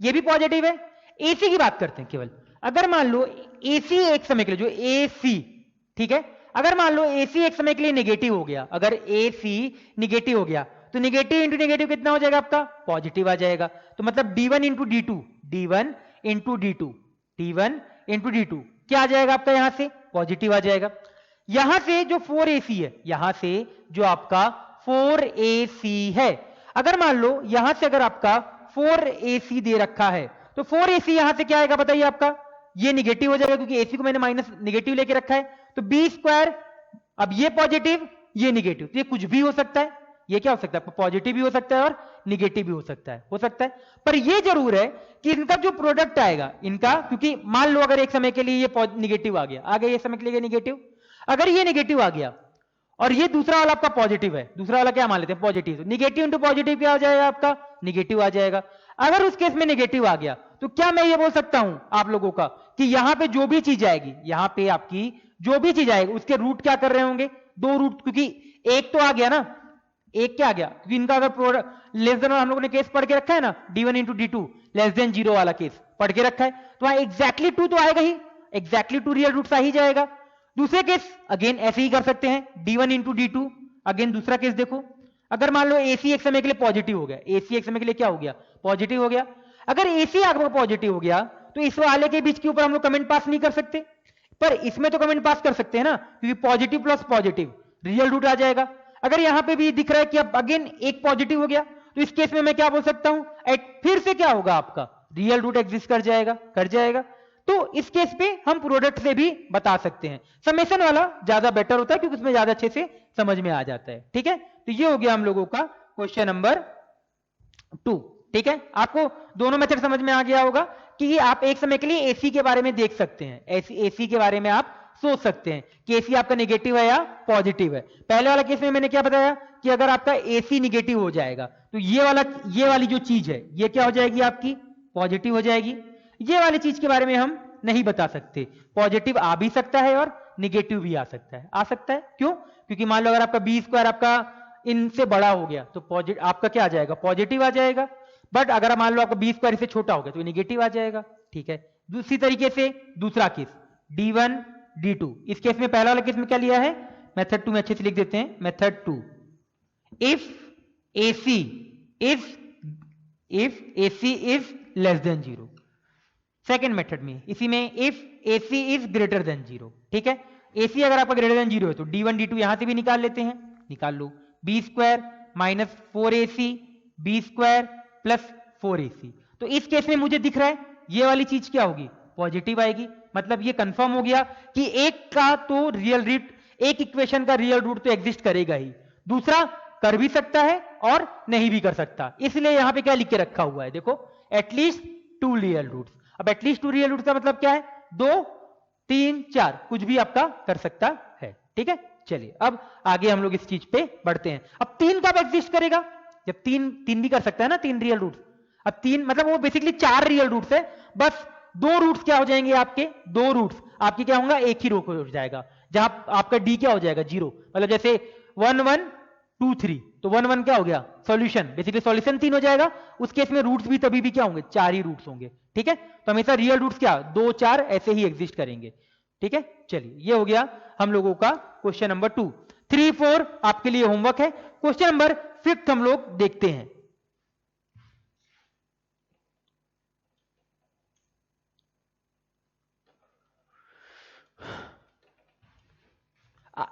ये भी पॉजिटिव है, ac की बात करते हैं केवल, अगर मान लो ac एक समय के लिए जो ac, ठीक है, अगर मान लो ac एक समय के लिए नेगेटिव हो गया, अगर ac नेगेटिव हो गया तो नेगेटिव इंटू नेगेटिव कितना हो जाएगा आपका पॉजिटिव आ जाएगा। तो मतलब d1 into d2, d1 into d2, d1 into d2 क्या आ जाएगा आपका यहां से पॉजिटिव आ जाएगा। यहां से जो 4ac है, यहां से जो आपका 4ac है, अगर मान लो यहां से अगर आपका 4ac दे रखा है तो 4ac यहां से क्या आएगा बताइए आपका, ये निगेटिव हो जाएगा क्योंकि ac को मैंने माइनस निगेटिव लेके रखा है, तो बी स्क्वायर, अब ये पॉजिटिव ये निगेटिव, तो ये कुछ भी हो सकता है, ये क्या हो सकता है आपका पॉजिटिव भी हो सकता है और निगेटिव भी हो सकता है, पर ये जरूर है कि इनका जो प्रोडक्ट आएगा इनका, क्योंकि मान लो अगर एक समय के लिए ये निगेटिव आ गया ये समय के लिए निगेटिव, अगर ये निगेटिव आ गया और ये दूसरा वाला आपका पॉजिटिव है, दूसरा वाला क्या मान लेते हैं पॉजिटिव, निगेटिव इंटू पॉजिटिव क्या आ जाएगा आपका निगेटिव आ जाएगा। अगर उस केस में निगेटिव आ गया तो क्या मैं ये बोल सकता हूं आप लोगों का कि यहां पे जो भी चीज आएगी, यहां पे आपकी जो भी चीज आएगी उसके रूट क्या कर रहे होंगे, दो रूट, क्योंकि एक तो आ गया ना, एक क्या आ गया, क्योंकि इनका अगर प्रोडक्ट लेस देन हम लोगों ने केस पढ़ के रखा है ना, d1 into d2 less than 0 वाला केस पढ़ के रखा है, तो वहां एग्जैक्टली 2 तो आएगा ही, एग्जैक्टली 2 रियल रूट आ ही जाएगा। दूसरे केस अगेन ऐसे ही कर सकते हैं, d1 इंटू d2, अगेन दूसरा केस देखो, अगर मान लो AC एक समय के लिए पॉजिटिव हो गया, AC एक समय के लिए क्या हो गया पॉजिटिव हो गया, अगर AC आपको पॉजिटिव हो गया तो इस वाले के बीच के ऊपर हम लोग कमेंट पास नहीं कर सकते, पर इसमें तो कमेंट पास कर सकते हैं ना, क्योंकि positive plus positive real root आ जाएगा। अगर यहां पे भी दिख रहा है कि अब अगेन एक पॉजिटिव हो गया तो इस केस में मैं क्या बोल सकता हूं, फिर से क्या होगा आपका रियल रूट एग्जिस्ट कर जाएगा। तो इस केस पे हम प्रोडक्ट से भी बता सकते हैं, समेशन वाला ज्यादा बेटर होता है क्योंकि उसमें ज्यादा अच्छे से समझ में आ जाता है, ठीक है। तो ये हो गया हम लोगों का क्वेश्चन नंबर 2, ठीक है। आपको दोनों मेथड समझ में आ गया होगा कि आप एक समय के लिए एसी के बारे में देख सकते हैं, एसी के बारे में आप सोच सकते हैं कि एसी आपका नेगेटिव है या पॉजिटिव है। पहले वाला केस में मैंने क्या बताया कि अगर आपका एसी नेगेटिव हो जाएगा तो ये वाली जो चीज है ये क्या हो जाएगी आपकी पॉजिटिव हो जाएगी। ये वाली चीज के बारे में हम नहीं बता सकते, पॉजिटिव आ भी सकता है और निगेटिव भी आ सकता है। क्यों? क्योंकि मान लो अगर आपका बी स्क्वायर आपका इनसे बड़ा हो गया तो पॉजिटिव आपका क्या आ जाएगा पॉजिटिव आ जाएगा, बट अगर मान लो आपका बी स्क्वायर से छोटा हो गया तो निगेटिव आ जाएगा, ठीक है। दूसरी तरीके से दूसरा केस d1 d2, इस केस में पहला वाला केस में क्या लिया है मेथड 2 में अच्छे से लिख देते हैं, method 2 if AC is less than 0। Second method में इसी में if AC is greater than 0, ठीक है। AC अगर आपका ग्रेटर देन 0 है तो d1 d2 यहां से भी निकाल लेते हैं, निकाल लो, B square minus 4AC B square plus 4AC। तो इस केस में मुझे दिख रहा है ये वाली चीज क्या होगी पॉजिटिव आएगी, मतलब ये कंफर्म हो गया कि एक का तो रियल रूट एक इक्वेशन का रियल रूट तो एग्जिस्ट करेगा ही, दूसरा कर भी सकता है और नहीं भी कर सकता, इसलिए यहां पे क्या लिख के रखा हुआ है, देखो एटलीस्ट 2 रियल रूट्स। अब एटलीस्ट 2 रियल रूट्स का मतलब क्या है, 2 3 4 कुछ भी आपका कर सकता है, ठीक है। चलिए अब आगे हम लोग इस चीज पे बढ़ते हैं। अब 3 कब एग्जिस्ट करेगा, जब 3 भी कर सकता है ना, 3 रियल रूट्स। अब 3 मतलब वो बेसिकली 4 रियल रूट्स है, बस 2 रूट्स क्या हो जाएंगे आपके, 2 रूट्स आपके क्या होगा, एक ही रो हो जाएगा, जहां आपका डी क्या हो जाएगा 0, मतलब जैसे 1 1 2 3, तो 1 1 क्या हो गया सॉल्यूशन, बेसिकली सॉल्यूशन 3 हो जाएगा। उस केस में रूट्स भी तभी भी क्या होंगे, 4 ही रूट्स होंगे, ठीक है। तो हमेशा रियल रूट्स क्या 2 4 ऐसे ही एग्जिस्ट करेंगे, ठीक है। चलिए ये हो गया हम लोगों का क्वेश्चन नंबर 2। 3 4 आपके लिए होमवर्क है। क्वेश्चन नंबर 5 हम लोग देखते हैं।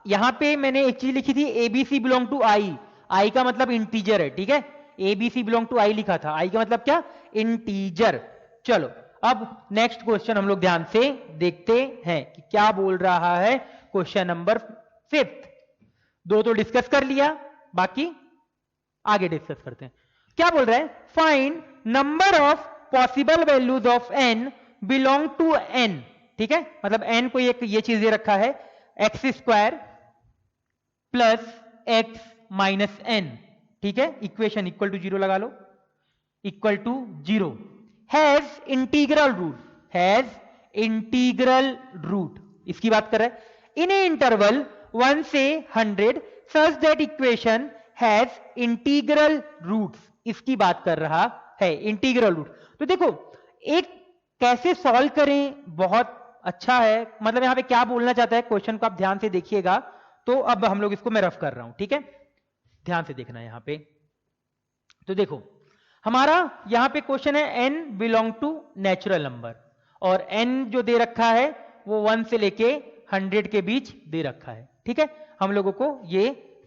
यहां पे मैंने एक चीज लिखी थी, एबीसी बिलोंग टू आई, आई का मतलब इंटीजर है, ठीक है। एबीसी बिलोंग टू आई लिखा था, आई का मतलब क्या, इंटीजर। चलो अब नेक्स्ट क्वेश्चन हम लोग ध्यान से देखते हैं कि क्या बोल रहा है क्वेश्चन नंबर 5। 2 तो डिस्कस कर लिया, बाकी आगे डिस्कस करते हैं। क्या बोल रहा है, find number of possible values of n belong to n, ठीक है। मतलब एन को एक ये चीज दे रखा है, x square plus X minus N, ठीक है। इक्वेशन इक्वल टू 0 लगा लो, equal to 0, has integral root, has integral root, इसकी बात कर रहा है, इन ए इंटरवल 1 से 100 such that equation has integral roots, इसकी बात कर रहा है, इंटीग्रल रूट। तो देखो एक कैसे सॉल्व करें, बहुत अच्छा है, मतलब यहां पे क्या बोलना चाहता है क्वेश्चन को आप ध्यान से देखिएगा। तो अब हम लोग इसको मैं रफ कर रहा हूं, ठीक है, ध्यान से देखना यहां पे। तो देखो हमारा यहां पे क्वेश्चन है n belong to natural number, और n जो दे रखा है वो 1 से लेके 100 के बीच दे रखा है, ठीक है। हम लोगों को ये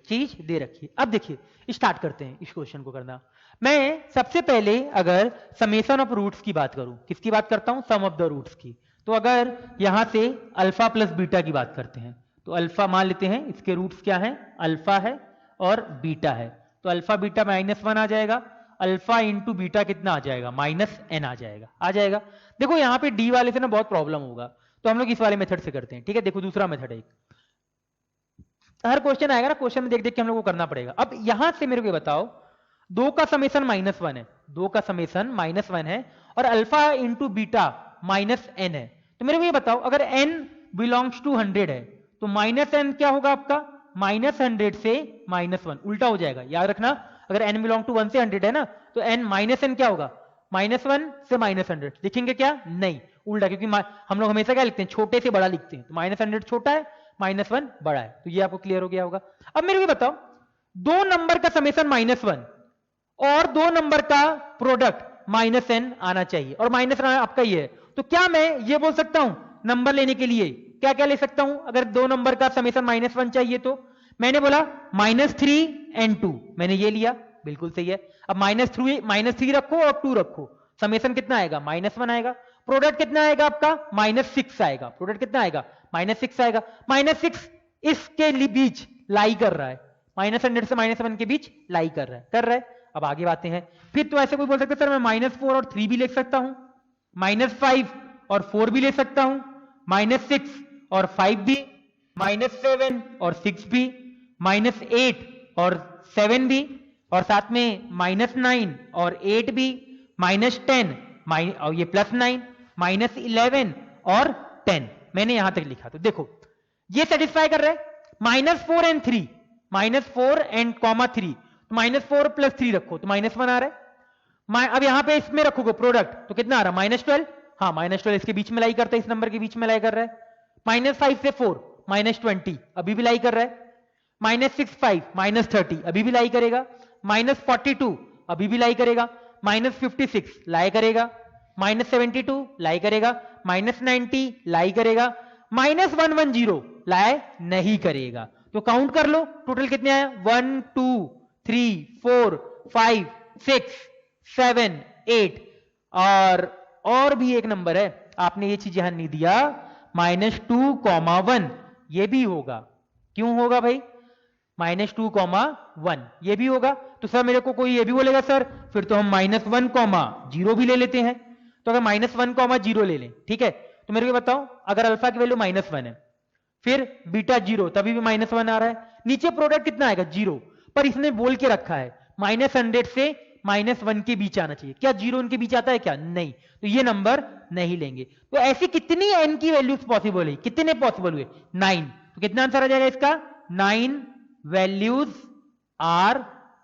चीज दे रखी है। अब देखिए स्टार्ट करते हैं इस क्वेश्चन को करना। मैं सबसे पहले अगर समेशन ऑफ रूट्स की बात करूं, किसकी बात करता हूं, सम ऑफ द रूट्स की। तो अगर यहां से अल्फा प्लस बीटा की बात करते हैं, तो अल्फा मान लेते हैं, इसके रूट्स क्या हैं, अल्फा है और बीटा है, तो अल्फा बीटा -1 आ जाएगा, अल्फा इंटू बीटा कितना आ जाएगा, -n आ जाएगा, आ जाएगा। देखो यहाँ पे डी वाले से ना बहुत प्रॉब्लम होगा, तो हम लोग इस वाले मेथड से करते हैं, ठीक है। देखो दूसरा मेथड है, हर क्वेश्चन आएगा ना, क्वेश्चन में देख देख के हम लोग को करना पड़ेगा। अब यहां से मेरे को बताओ, 2 का समेशन -1 है, 2 का समेशन -1 है, और अल्फा इंटू बीटा -n है। तो मेरे को ये बताओ अगर n बिलोंग्स टू 100 है, तो -n क्या होगा आपका, -100 से -1 उल्टा हो जाएगा, याद रखना। अगर n बिलोंग टू 1 से 100 है ना, तो n -n क्या होगा, -1 से -100, लिखेंगे क्या, नहीं उल्टा, क्योंकि हम लोग हमेशा क्या लिखते हैं, छोटे से बड़ा लिखते हैं, तो -100 छोटा है, -1 बड़ा है, तो ये आपको क्लियर हो गया होगा। अब मेरे को बताओ 2 नंबर का समेशन -1 और 2 नंबर का प्रोडक्ट -n आना चाहिए, और -n आपका ये है, तो क्या मैं ये बोल सकता हूं नंबर लेने के लिए क्या क्या ले सकता हूं, अगर 2 नंबर का समेशन -1 चाहिए तो मैंने बोला -3 and 2, मैंने ये लिया, बिल्कुल सही है। अब -3 रखो और 2 रखो, समेशन कितना आएगा, -1 आएगा। प्रोडक्ट कितना आएगा आपका, -6 आएगा, प्रोडक्ट कितना आएगा, -6 आएगा। -6 इसके बीच लाई कर रहा है, -100 से -1 के बीच लाई कर रहा है, अब आगे बातें हैं। फिर तो ऐसे कोई बोल सकता है सर मैं -4 और 3 भी ले सकता हूं, -5 और 4 भी ले सकता हूं, -6 और 5 भी, -7 और 6 भी, -8 और 7 भी, और साथ में -9 और 8 भी, -10 और ये +9, -11 और 10, मैंने यहां तक लिखा। तो देखो ये सेटिस्फाई कर रहा है, -4 and 3, -4 and -3, तो -4 + 3 रखो तो -1 आ रहा है। अब यहां पे इसमें रखोगे प्रोडक्ट तो कितना आ रहा है, -12, हाँ -12 इसके बीच में लाई करता है, इस नंबर के बीच में लाई कर रहा है। -5 से 4 -20 अभी भी लाई कर रहा है, -65 -30 अभी भी लाई करेगा, -42 अभी भी लाई करेगा, -56 लाई करेगा, -72 लाई करेगा, -90 लाई करेगा, -110 लाई नहीं करेगा। तो काउंट कर लो टोटल कितने आए, 1 2 3 4 5 6 7 8, और भी एक नंबर है, आपने ये चीज यहां नहीं दिया, -2, 1 ये भी होगा, क्यों होगा भाई? -2, 1 ये भी होगा। तो सर मेरे को कोई ये भी बोलेगा सर फिर तो हम -1, 0 भी ले लेते हैं। तो अगर -1, 0 ले लें, ठीक है, तो मेरे को बताओ अगर अल्फा की वैल्यू -1 है, फिर बीटा 0, तभी भी -1 आ रहा है, नीचे प्रोडक्ट कितना आएगा 0, पर इसने बोल के रखा है -100 से -1 के बीच आना चाहिए। क्या 0 उनके बीच आता है क्या? नहीं, तो ये नंबर नहीं लेंगे। तो ऐसी कितनी n की वैल्यूज पॉसिबल है? कितने पॉसिबल हुए? 9। तो कितना आंसर आ जाएगा इसका? 9 वैल्यूज आर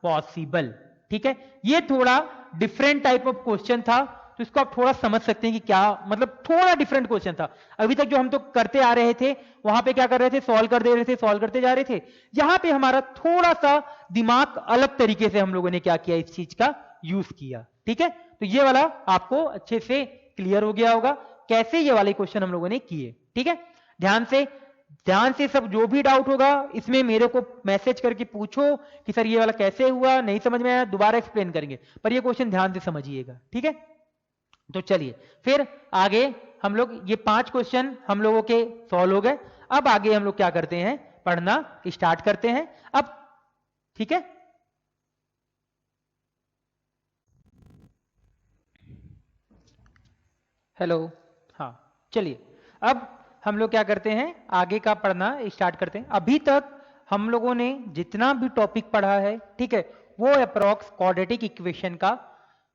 पॉसिबल। ठीक है, ये थोड़ा डिफरेंट टाइप ऑफ क्वेश्चन था, तो इसको आप थोड़ा समझ सकते हैं कि क्या मतलब, थोड़ा डिफरेंट क्वेश्चन था। अभी तक जो हम तो करते आ रहे थे वहां पे क्या कर रहे थे, सॉल्व कर दे रहे थे, सॉल्व करते जा रहे थे। यहां पे हमारा थोड़ा सा दिमाग अलग तरीके से हम लोगों ने क्या किया, इस चीज का यूज किया। ठीक है, तो ये वाला आपको अच्छे से क्लियर हो गया होगा कैसे ये वाले क्वेश्चन हम लोगों ने किए। ठीक है, ध्यान से सब जो भी डाउट होगा इसमें मेरे को मैसेज करके पूछो कि सर ये वाला कैसे हुआ, नहीं समझ में आया, दोबारा एक्सप्लेन करेंगे, पर ये क्वेश्चन ध्यान से समझिएगा। ठीक है, तो चलिए फिर आगे हम लोग ये 5 क्वेश्चन हम लोगों के सॉल्व हो गए। अब आगे हम लोग क्या करते हैं, पढ़ना स्टार्ट करते हैं अब। ठीक है, हेलो, हाँ चलिए अब हम लोग क्या करते हैं, आगे का पढ़ना स्टार्ट करते हैं। अभी तक हम लोगों ने जितना भी टॉपिक पढ़ा है, ठीक है, वो अप्रॉक्स क्वाड्रेटिक इक्वेशन का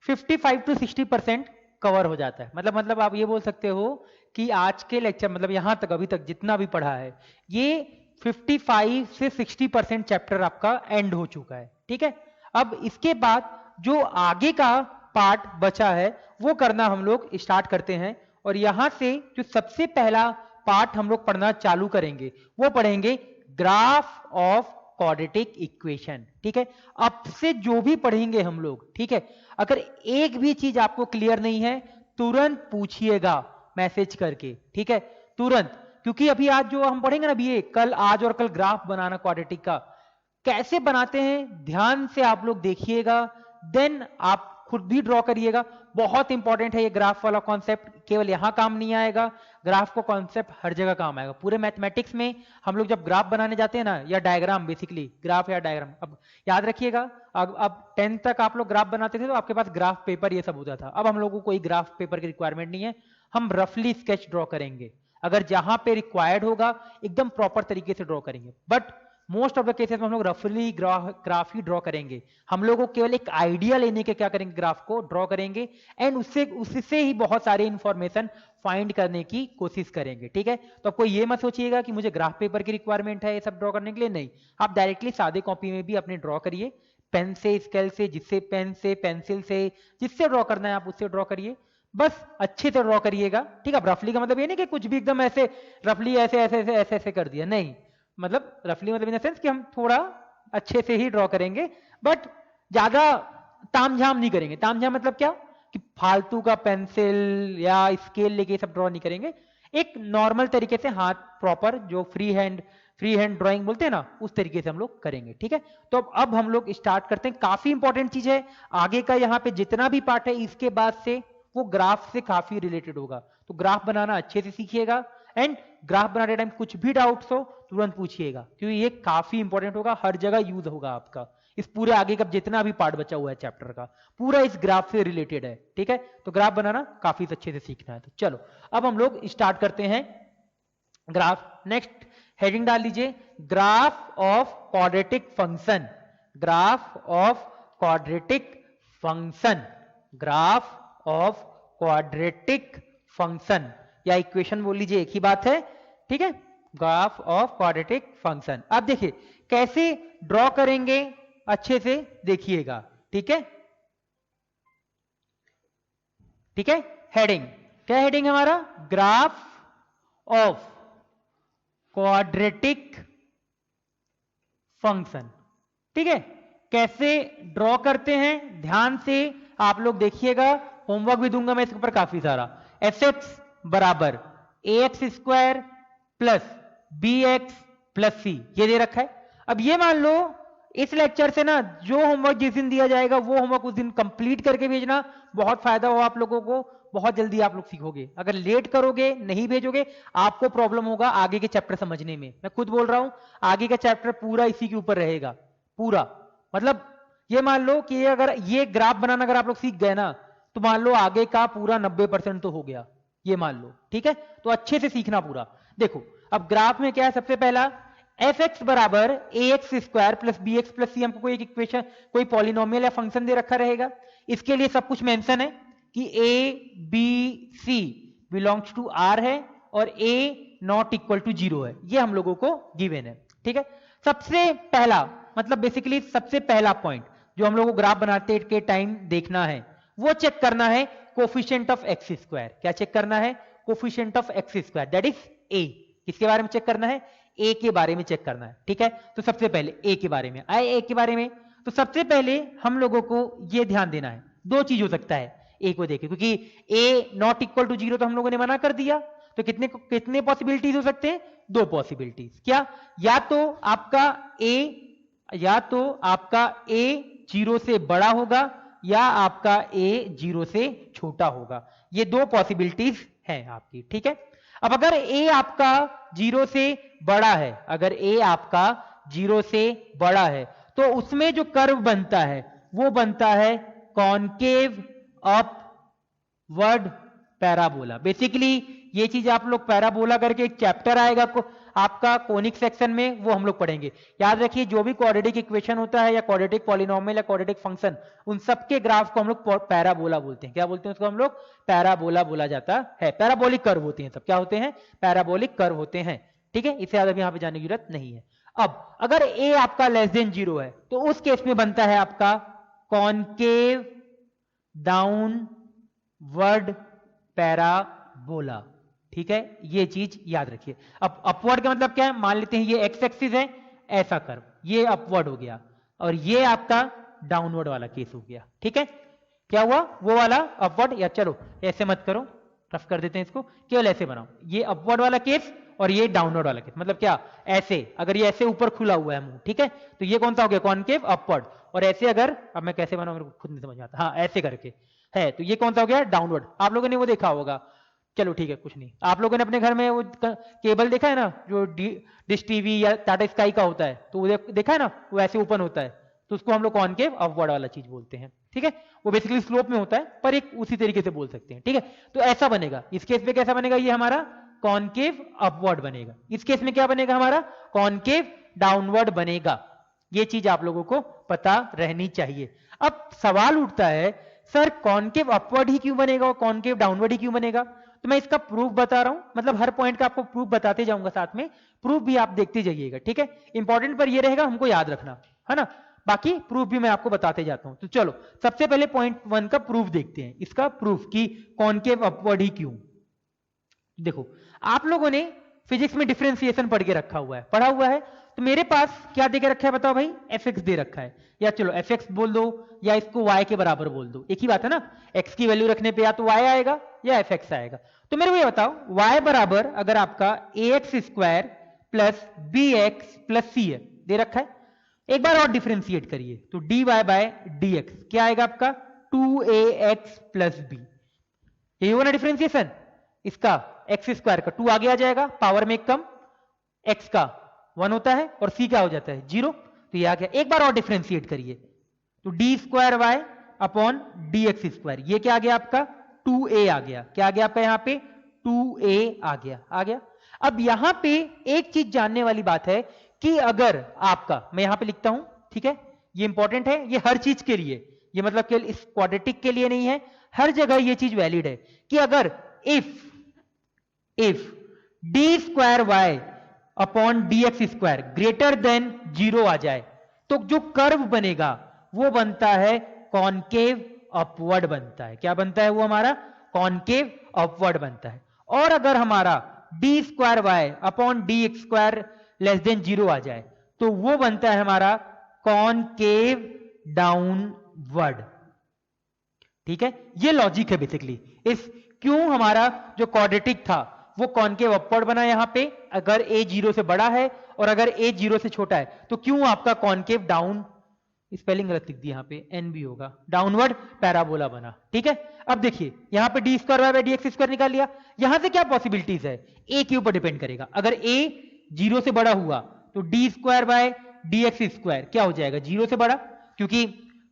55 to 60% कवर हो जाता है। मतलब आप ये बोल सकते हो कि आज के लेक्चर मतलब यहां तक अभी तक जितना भी पढ़ा है ये 55 से 60% चैप्टर आपका एंड हो चुका है। ठीक है, अब इसके बाद जो आगे का पार्ट बचा है वो करना हम लोग स्टार्ट करते हैं। और यहां से जो सबसे पहला पार्ट हम लोग पढ़ना चालू करेंगे वो पढ़ेंगे ग्राफ ऑफ क्वाड्रेटिक इक्वेशन। ठीक है, अब से जो भी पढ़ेंगे हम लोग, ठीक है, अगर एक भी चीज आपको क्लियर नहीं है तुरंत पूछिएगा मैसेज करके। ठीक है, तुरंत, क्योंकि अभी आज जो हम पढ़ेंगे ना, अभी ये कल, आज और कल ग्राफ बनाना क्वाड्रेटिक का कैसे बनाते हैं ध्यान से आप लोग देखिएगा, देन आप खुद भी ड्रॉ करिएगा। बहुत इंपॉर्टेंट है ये ग्राफ वाला कॉन्सेप्ट, केवल यहां काम नहीं आएगा, ग्राफ को कॉन्सेप्ट हर जगह काम आएगा। पूरे मैथमेटिक्स में हम लोग जब ग्राफ बनाने जाते हैं ना, या डायग्राम, बेसिकली ग्राफ या डायग्राम, अब याद रखिएगा, अब 10th तक आप लोग ग्राफ बनाते थे तो आपके पास ग्राफ पेपर ये सब होता था। अब हम लोगों को कोई ग्राफ पेपर की रिक्वायरमेंट नहीं है, हम रफली स्केच ड्रॉ करेंगे। अगर जहां पे रिक्वायर्ड होगा एकदम प्रॉपर तरीके से ड्रॉ करेंगे, but most of the cases में हम लोग रफली ग्राफ ही ड्रॉ करेंगे। हम लोग को केवल एक आइडिया लेने के क्या करेंगे, ग्राफ को ड्रॉ करेंगे एंड उससे ही बहुत सारे इंफॉर्मेशन फाइंड करने की कोशिश करेंगे। ठीक है, तो आपको ये मत सोचिएगा कि मुझे ग्राफ पेपर की रिक्वायरमेंट है ये सब ड्रॉ करने के लिए, नहीं, आप डायरेक्टली सादे कॉपी में भी अपने ड्रॉ करिए, पेन से, स्केल से, जिससे पेन से, पेंसिल से, जिससे ड्रॉ करना है आप उससे ड्रॉ करिए, बस अच्छे से ड्रॉ करिएगा। ठीक है, रफली का मतलब ये नहीं कि कुछ भी एकदम ऐसे रफली ऐसे ऐसे ऐसे ऐसे ऐसे कर दिया, नहीं, मतलब रफली मतलब इन द सेंस कि हम थोड़ा अच्छे से ही ड्रॉ करेंगे, बट ज्यादा तामझाम नहीं करेंगे। तामझाम मतलब क्या कि फालतू का पेंसिल या स्केल लेके सब ड्रॉ नहीं करेंगे, एक नॉर्मल तरीके से हाथ प्रॉपर जो फ्री हैंड ड्राइंग बोलते हैं ना, उस तरीके से हम लोग करेंगे। ठीक है, तो अब हम लोग स्टार्ट करते हैं। काफी इंपॉर्टेंट चीज है आगे का, यहाँ पे जितना भी पार्ट है इसके बाद से वो ग्राफ से काफी रिलेटेड होगा, तो ग्राफ बनाना अच्छे से सीखिएगा एंड ग्राफ बनाते टाइम कुछ भी डाउट्स हो तुरंत पूछिएगा, क्योंकि ये काफी इंपॉर्टेंट होगा, हर जगह यूज होगा आपका। इस पूरे आगे का जितना भी पार्ट बचा हुआ है चैप्टर का पूरा इस ग्राफ से रिलेटेड है। ठीक है, तो ग्राफ बनाना काफी अच्छे से सीखना है। तो चलो अब हम लोग स्टार्ट करते हैं ग्राफ। नेक्स्ट हेडिंग डाल लीजिए, graph of quadratic function. Graph of quadratic function, graph of quadratic function, या इक्वेशन बोल लीजिए, एक ही बात है। ठीक है, ग्राफ ऑफ क्वाड्रेटिक फंक्शन। अब देखिए कैसे ड्रॉ करेंगे, अच्छे से देखिएगा। ठीक है, ठीक है, हेडिंग क्या, हेडिंग हमारा ग्राफ ऑफ क्वाड्रेटिक फंक्शन। ठीक है, कैसे ड्रॉ करते हैं ध्यान से आप लोग देखिएगा, होमवर्क भी दूंगा मैं इसके ऊपर काफी सारा। fx बराबर ax² plus bx plus c, ये दे रखा है। अब ये मान लो इस लेक्चर से ना जो होमवर्क जिस दिन दिया जाएगा वो होमवर्क उस दिन कंप्लीट करके भेजना, बहुत फायदा हो आप लोगों को, बहुत जल्दी आप लोग सीखोगे। अगर लेट करोगे, नहीं भेजोगे, आपको प्रॉब्लम होगा आगे के चैप्टर समझने में। मैं खुद बोल रहा हूं, आगे का चैप्टर पूरा इसी के ऊपर रहेगा पूरा। मतलब ये मान लो कि अगर ये ग्राफ बनाना अगर आप लोग सीख गए ना, तो मान लो आगे का पूरा 90% तो हो गया, ये मान लो। ठीक है, तो अच्छे से सीखना पूरा। देखो अब ग्राफ में क्या है, सबसे पहला एफ एक्स बराबर a x square plus B x plus c, हमको कोई एक इक्वेशन, कोई पॉलिनोमियल या फंक्शन दे रखा रहेगा। इसके लिए सब कुछ मेंशन है कि a B c belongs to r है और ए नॉट इक्वल टू 0 है, ये हम लोगों को गिवन है। ठीक है, सबसे पहला मतलब बेसिकली सबसे पहला पॉइंट जो हम लोग को ग्राफ बनाते के टाइम देखना है, वो चेक करना है कोफिशिएंट ऑफ एक्स स्क्वायर। क्या चेक करना है? Coefficient of x square, that is ए। किसके बारे में चेक करना है? ए के बारे में चेक करना है। ठीक है, तो सबसे पहले ए के बारे में आए। ए के बारे में तो सबसे पहले हम लोगों को यह ध्यान देना है, दो चीज हो सकता है ए को देखे, क्योंकि ए नॉट इक्वल टू 0 तो हम लोगों ने मना कर दिया, तो कितने पॉसिबिलिटीज हो सकते हैं? दो पॉसिबिलिटीज। क्या? या तो आपका ए 0 से बड़ा होगा या आपका ए 0 से छोटा होगा, ये दो पॉसिबिलिटीज हैं आपकी। ठीक है, अब अगर ए आपका 0 से बड़ा है, अगर ए आपका 0 से बड़ा है, तो उसमें जो कर्व बनता है वो बनता है कॉनकेव अपवर्ड पैराबोला। बेसिकली ये चीज आप लोग पैराबोला करके एक चैप्टर आएगा आपका कोनिक सेक्शन में, वो हम लोग पढ़ेंगे। याद रखिए, जो भी क्वाड्रेटिक इक्वेशन होता है या क्वाड्रेटिक पॉलिनोमियल या क्वाड्रेटिक फंक्शन, उन सबके ग्राफ को हम लोग पैराबोला बोलते हैं। क्या बोलते हैं उसको? हम लोग पैराबोला बोला जाता है। पैराबोलिक कर्व होते हैं सब। क्या होते हैं? पैराबोलिक कर्व होते हैं। ठीक है, इससे ज्यादा यहां पे जाने की जरूरत नहीं है। अब अगर ए आपका लेस देन 0 है, तो उस केस में बनता है आपका कॉनकेव डाउनवर्ड पैराबोला। ठीक है, ये चीज याद रखिए। अब अपवर्ड का मतलब क्या है? मान लेते हैं ये एक्स एक्सिस है, ऐसा कर्व, ये अपवर्ड हो गया, और ये आपका डाउनवर्ड वाला केस हो गया। ठीक है, क्या हुआ? वो वाला अपवर्ड, या चलो ऐसे मत करो, रफ कर देते हैं इसको, केवल ऐसे बनाओ, ये अपवर्ड वाला केस और ये डाउनवर्ड वाला केस। मतलब क्या? ऐसे, अगर ये ऐसे ऊपर खुला हुआ है मुंह, ठीक है, तो ये कौन सा हो गया? Concave upward. और ऐसे अगर, अब मैं कैसे बनाऊं, मेरे को खुद नहीं समझ आता, हाँ ऐसे करके है, तो ये कौन सा हो गया? डाउनवर्ड। आप लोगों ने वो देखा होगा, चलो ठीक है कुछ नहीं, आप लोगों ने अपने घर में वो केबल देखा है ना, जो डिश टीवी या टाटा स्काई का होता है, तो वो देखा है ना, वो ऐसे ओपन होता है, तो उसको हम लोग कॉनकेव अपवर्ड वाला चीज बोलते हैं। ठीक है, वो बेसिकली स्लोप में होता है, पर एक उसी तरीके से बोल सकते हैं। ठीक है, तो ऐसा बनेगा। इस केस में कैसा बनेगा? ये हमारा कॉनकेव अपवर्ड बनेगा। इस केस में क्या बनेगा? हमारा कॉनकेव डाउनवर्ड बनेगा। ये चीज आप लोगों को पता रहनी चाहिए। अब सवाल उठता है, सर कॉनकेव अपवर्ड ही क्यों बनेगा और कॉनकेव डाउनवर्ड ही क्यों बनेगा? तो मैं इसका प्रूफ बता रहा हूं, मतलब हर पॉइंट का आपको प्रूफ बताते जाऊंगा, साथ में प्रूफ भी आप देखते जाइएगा। ठीक है, इंपॉर्टेंट पर ये रहेगा, हमको याद रखना है ना, बाकी प्रूफ भी मैं आपको बताते जाता हूं। तो चलो सबसे पहले पॉइंट 1 का प्रूफ देखते हैं, इसका प्रूफ कि कॉनकेव अपवर्ड ही क्यों। देखो आप लोगों ने फिजिक्स में डिफरेंशिएशन पढ़ के रखा हुआ है, पढ़ा हुआ है, तो मेरे पास क्या दे के रखा है बताओ भाई? एफ एक्स दे रखा है, या चलो एफ एक्स बोल दो या इसको वाई के बराबर बोल दो, एक ही बात है ना। एक्स की वैल्यू रखने पे या तो वाई आएगा या एफ एक्स आएगा। तो मेरे को ये बताओ, वाई बराबर अगर आपका a x square plus B x plus c है, दे रखा है, एक बार और डिफरेंशिएट करिए, तो d y by d x क्या आएगा आपका? 2ax plus B. यही होगा ना डिफरेंशिएशन, इसका एक्स स्क्वायर का 2 आगे आ जाएगा, पावर में कम, एक्स का 1 होता है और सी क्या हो जाता है? 0, तो ये आ गया। एक बार और डिफरेंशिएट करिए, तो d square y upon d x square, ये क्या आ गया आपका? 2a आ गया। क्या आ गया आपका यहाँ पे? 2a आ गया। अब यहां पे एक चीज जानने वाली बात है कि अगर आपका, मैं यहां पे लिखता हूं, ठीक है, ये इंपॉर्टेंट है, ये हर चीज के लिए, ये मतलब केवल इस क्वाड्रेटिक के लिए नहीं है, हर जगह ये चीज वैलिड है कि अगर if d square y upon d x square greater than 0 आ जाए, तो जो कर्व बनेगा वो बनता है कॉनकेव अपवर्ड बनता है। क्या बनता है वो? हमारा कॉनकेव अपवर्ड बनता है। और अगर हमारा d square y upon d x square less than 0 आ जाए, तो वो बनता है हमारा कॉनकेव डाउनवर्ड। ठीक है, ये लॉजिक है बेसिकली। इस क्यों हमारा जो क्वाड्रेटिक था वो कॉनकेव अपवर्ड बना यहां पे, अगर a 0 से बड़ा है और अगर a 0 से छोटा है, तो क्यों आपका कॉनकेव डाउनवर्ड स्पेलिंग गलत लिख दी यहाँ पे, एन बी होगा, डाउनवर्ड पैराबोला बना। ठीक है, अब देखिए यहाँ पे d square y by d x square निकाल लिया। यहां से क्या पॉसिबिलिटीज है, ए के ऊपर डिपेंड करेगा। अगर ए 0 से बड़ा हुआ तो d square by d x square क्या हो जाएगा, 0 से बड़ा, क्योंकि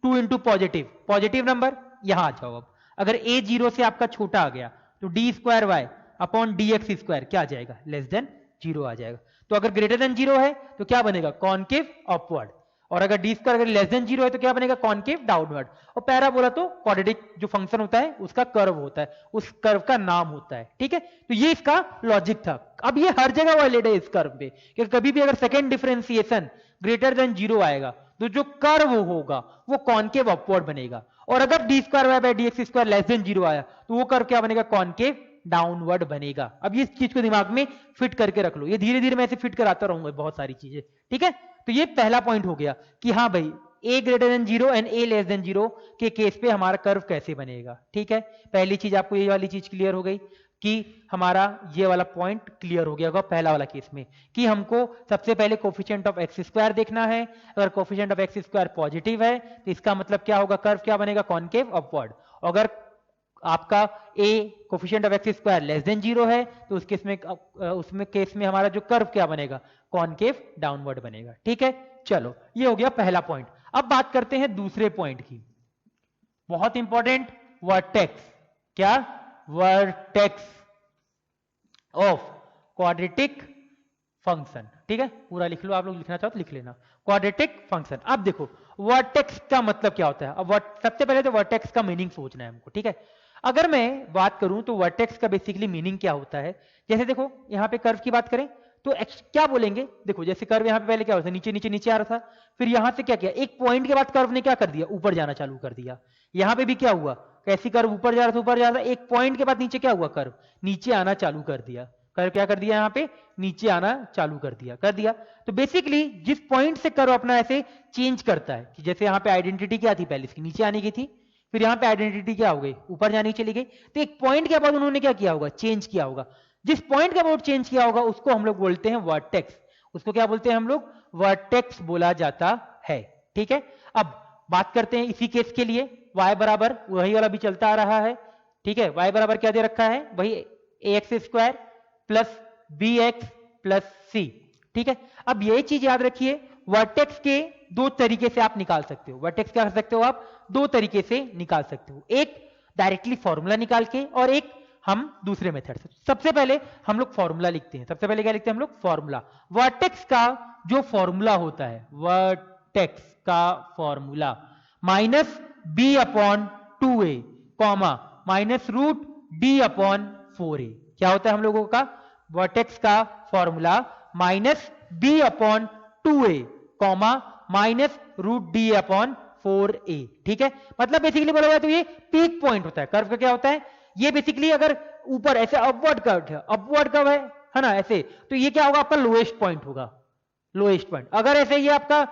2 इंटू पॉजिटिव नंबर। यहां आ जाओ अब, अगर ए 0 से आपका छोटा आ गया तो d square y upon d x square क्या आ जाएगा, लेस देन 0 आ जाएगा। तो अगर ग्रेटर देन 0 है तो क्या बनेगा, कॉनकेव अपवर्ड। और अगर डी स्क्वायर अगर लेस देन 0 है तो क्या बनेगा, कॉनकेव डाउनवर्ड। और पैराबोला तो क्वाड्रेटिक जो फंक्शन होता है उसका कर्व होता है, उस कर्व का नाम होता है। ठीक है, तो ये इसका लॉजिक था। अब ये हर जगह वैलिड है इस कर्व पे, कि कभी भी अगर सेकेंड डिफरेंशिएशन ग्रेटर देन 0 आएगा तो जो कर्व होगा वो कॉनकेव अपवर्ड बनेगा। और अगर d square y by d x square less than 0 आया तो वो कर्व क्या बनेगा, कॉनकेव डाउनवर्ड बनेगा। अब ये चीज को दिमाग में फिट करके रख लो, ये धीरे धीरे मैं ऐसे फिट कराता रहूंगा बहुत सारी चीजें। ठीक है, तो ये पहला पॉइंट हो गया कि हाँ भाई a greater than 0 and a less than 0 के केस पे हमारा कर्व कैसे बनेगा। ठीक है, पहली चीज आपको ये वाली चीज क्लियर हो गई कि हमारा ये वाला पॉइंट क्लियर हो गया होगा पहला वाला केस में, कि हमको सबसे पहले कोफिशिएंट ऑफ एक्स स्क्वायर देखना है। अगर coefficient of x square positive है तो इसका मतलब क्या होगा, कर्व क्या बनेगा, कॉनकेव अपवर्ड। अगर आपका a coefficient of x square less than 0 है तो उसमें केस में हमारा जो कर्व क्या बनेगा, कॉनकेव डाउनवर्ड बनेगा। ठीक है, चलो ये हो गया पहला पॉइंट। अब बात करते हैं दूसरे पॉइंट की, बहुत इंपॉर्टेंट, वर्टेक्स। क्या, वर्टेक्स ऑफ क्वाड्रेटिक फंक्शन। ठीक है, पूरा लिख लो, आप लोग लिखना चाहो तो लिख लेना, क्वाड्रेटिक फंक्शन। अब देखो वर्टेक्स का मतलब क्या होता है। अब सबसे पहले तो वर्टेक्स का मीनिंग सोचना है हमको। ठीक है, अगर मैं बात करूं तो वर्टेक्स का बेसिकली मीनिंग क्या होता है, जैसे देखो यहां पे कर्व की बात करें तो क्या बोलेंगे, देखो जैसे कर्व यहां पे पहले क्या होता है, नीचे नीचे नीचे आ रहा था, फिर यहां से क्या किया, एक पॉइंट के बाद कर्व ने क्या कर दिया, ऊपर जाना चालू कर दिया। यहां पे भी क्या हुआ, कैसी कर्व ऊपर जा रहा था, ऊपर जा रहा था, एक पॉइंट के बाद नीचे क्या हुआ, कर्व नीचे आना चालू कर दिया। कर्व क्या कर दिया, यहां पे नीचे आना चालू कर दिया। तो बेसिकली जिस पॉइंट से कर्व अपना ऐसे चेंज करता है, कि जैसे यहां पे आइडेंटिटी क्या थी, पहले इसकी नीचे आने की थी, फिर यहां पे आइडेंटिटी क्या हो गई, ऊपर जाने की चली गई। तो एक पॉइंट के बाद उन्होंने क्या किया होगा, चेंज किया होगा। जिस पॉइंट के बाद चेंज किया होगा उसको हम लोग बोलते हैं वर्टेक्स। उसको क्या बोलते हैं हम लोग, वर्टेक्स बोला जाता है। ठीक है, अब बात करते हैं इसी केस के लिए, y बराबर वही वाला भी चलता आ रहा है। ठीक है, y बराबर क्या दे रखा है, वही ax square plus B x plus c. ठीक है, अब यही चीज याद रखिए, वर्टेक्स के दो तरीके से आप निकाल सकते हो। वर्टेक्स क्या कर सकते हो आप, दो तरीके से निकाल सकते हो, एक डायरेक्टली फॉर्मूला निकाल के और एक हम दूसरे मेथड से। सबसे पहले हम लोग फॉर्मूला लिखते हैं, सबसे पहले क्या लिखते हैं हम लोग, फॉर्मूला। वर्टेक्स का जो फॉर्मूला होता है, वर्टेक्स का formula minus B upon 2a comma minus root d upon 4a। क्या होता है हम लोगों का, वर्टेक्स का formula minus B upon 2a comma minus root d upon 4a। ठीक है, मतलब बेसिकली बोला जाए तो ये पीक पॉइंट होता है कर्व का। क्या होता है ये, बेसिकली अगर ऊपर ऐसे अपवर्ड कर्व है ना ऐसे, तो ये क्या होगा, आपका लोएस्ट पॉइंट होगा, लोएस्ट पॉइंट। अगर ऐसे ये आपका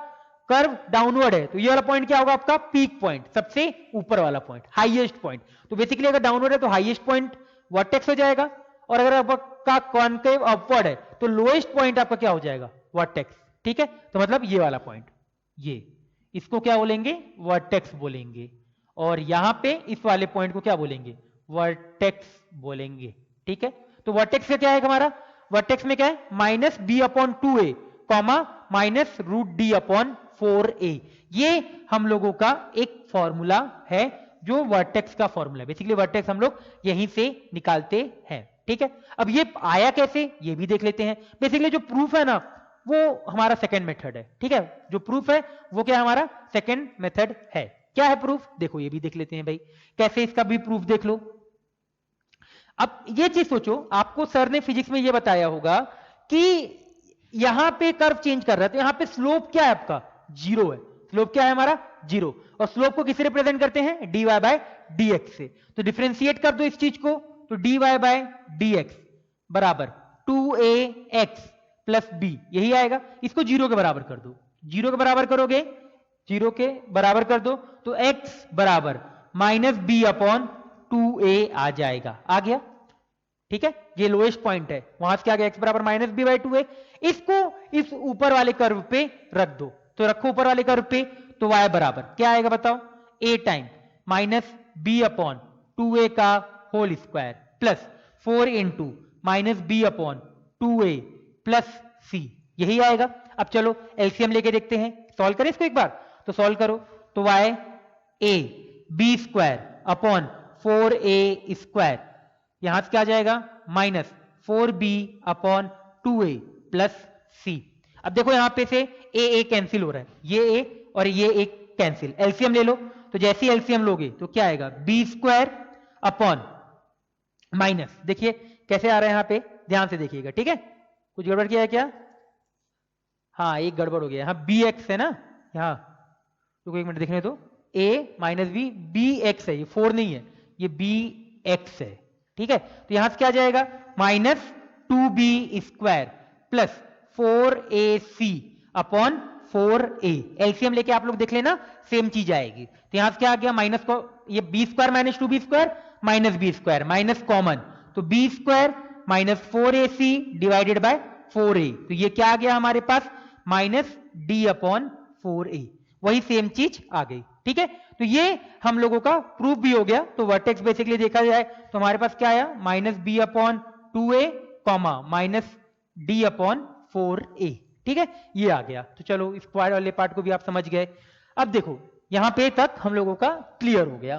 कर्व डाउनवर्ड है तो ये वाला पॉइंट क्या होगा, आपका पीक पॉइंट, सबसे ऊपर वाला पॉइंट, हाईएस्ट पॉइंट। तो बेसिकली अगर डाउनवर्ड है तो हाईएस्ट पॉइंट वर्टेक्स हो जाएगा, और अगर आपका कॉनकेव अपवर्ड है तो लोएस्ट पॉइंट आपका क्या हो जाएगा, वर्टेक्स। ठीक है, तो मतलब ये वाला पॉइंट, ये इसको क्या बोलेंगे, वर्टेक्स बोलेंगे। और यहां पे इस वाले पॉइंट को क्या बोलेंगे, वर्टेक्स बोलेंगे। ठीक है, तो वर्टेक्स का क्या है हमारा, वर्टेक्स में क्या है, minus B upon 2a comma minus root d upon 4a। ये हम लोगों का एक फॉर्मूला है जो वर्टेक्स का फॉर्मूला है। बेसिकली वर्टेक्स हम लोग यहीं से निकालते हैं। ठीक है, अब ये आया कैसे ये भी देख लेते हैं। बेसिकली जो प्रूफ है ना वो हमारा सेकेंड मेथड है। ठीक है, जो प्रूफ है वो क्या हमारा सेकेंड मेथड है। क्या है प्रूफ, देखो ये भी देख लेते हैं भाई, कैसे इसका भी प्रूफ देख लो। अब ये चीज सोचो, आपको सर ने फिजिक्स में ये बताया होगा कि यहां पे कर्व चेंज कर रहा है तो यहां पे स्लोप क्या है आपका, जीरो है। स्लोप क्या है हमारा, जीरो। और स्लोप को किससे रिप्रेजेंट करते हैं, d y by d x से। तो डिफ्रेंशिएट कर दो इस चीज को, तो d y by d x बराबर 2ax प्लस बी, यही आएगा। इसको जीरो के बराबर कर दो, जीरो के बराबर करोगे, जीरो के बराबर कर दो तो x बराबर माइनस बी अपॉन 2a आ जाएगा, आ गया। ठीक है, ये लोएस्ट पॉइंट है, वहां से क्या आ गया, x बराबर माइनस बी बाई 2a। इसको इस ऊपर वाले कर्व पे रख दो, तो रखो ऊपर वाले कर्व पे, तो y बराबर क्या आएगा बताओ, a time minus B upon 2a का whole square plus 4 into minus B upon 2a plus c, यही आएगा। अब चलो एलसीएम लेके देखते हैं, सॉल्व करें इसको एक बार, तो सॉल्व करो तो y a b square upon 4a square, यहां से क्या आ जाएगा minus 4b upon 2a plus c। अब देखो यहां पे से a कैंसिल हो रहा है, ये a और ये a कैंसिल, एलसीएम ले लो, तो जैसे एलसीएम लोगे तो क्या आएगा b स्क्वायर अपॉन माइनस, देखिए कैसे आ रहा है यहां पे, ध्यान से देखिएगा, ठीक है। कुछ गड़बड़ किया है क्या? हाँ एक गड़बड़ हो गया, यहाँ बी एक्स है ना, यहाँ रुको एक मिनट देखने दो, a minus b, b x है, ये 4 नहीं है, ये बी एक्स है, ठीक है। तो यहां से क्या आ जाएगा minus 2b square plus 4ac upon 4a, LCM लेके आप लोग देख लेना सेम चीज आएगी। तो यहां से क्या आ गया माइनस को, ये b square minus 2b square minus b square minus common, तो b square minus 4ac divided by 4a, तो ये क्या आ गया हमारे पास माइनस d अपॉन 4a, वही सेम चीज आ गई, ठीक है। तो ये हम लोगों का प्रूफ भी हो गया। तो वर्टेक्स बेसिकली देखा जाए तो हमारे पास क्या आया minus B upon 2a comma minus d upon 4a, ठीक है, ये आ गया। तो चलो इस वाले पार्ट को भी आप समझ गए। अब देखो यहां पे तक हम लोगों का क्लियर हो गया।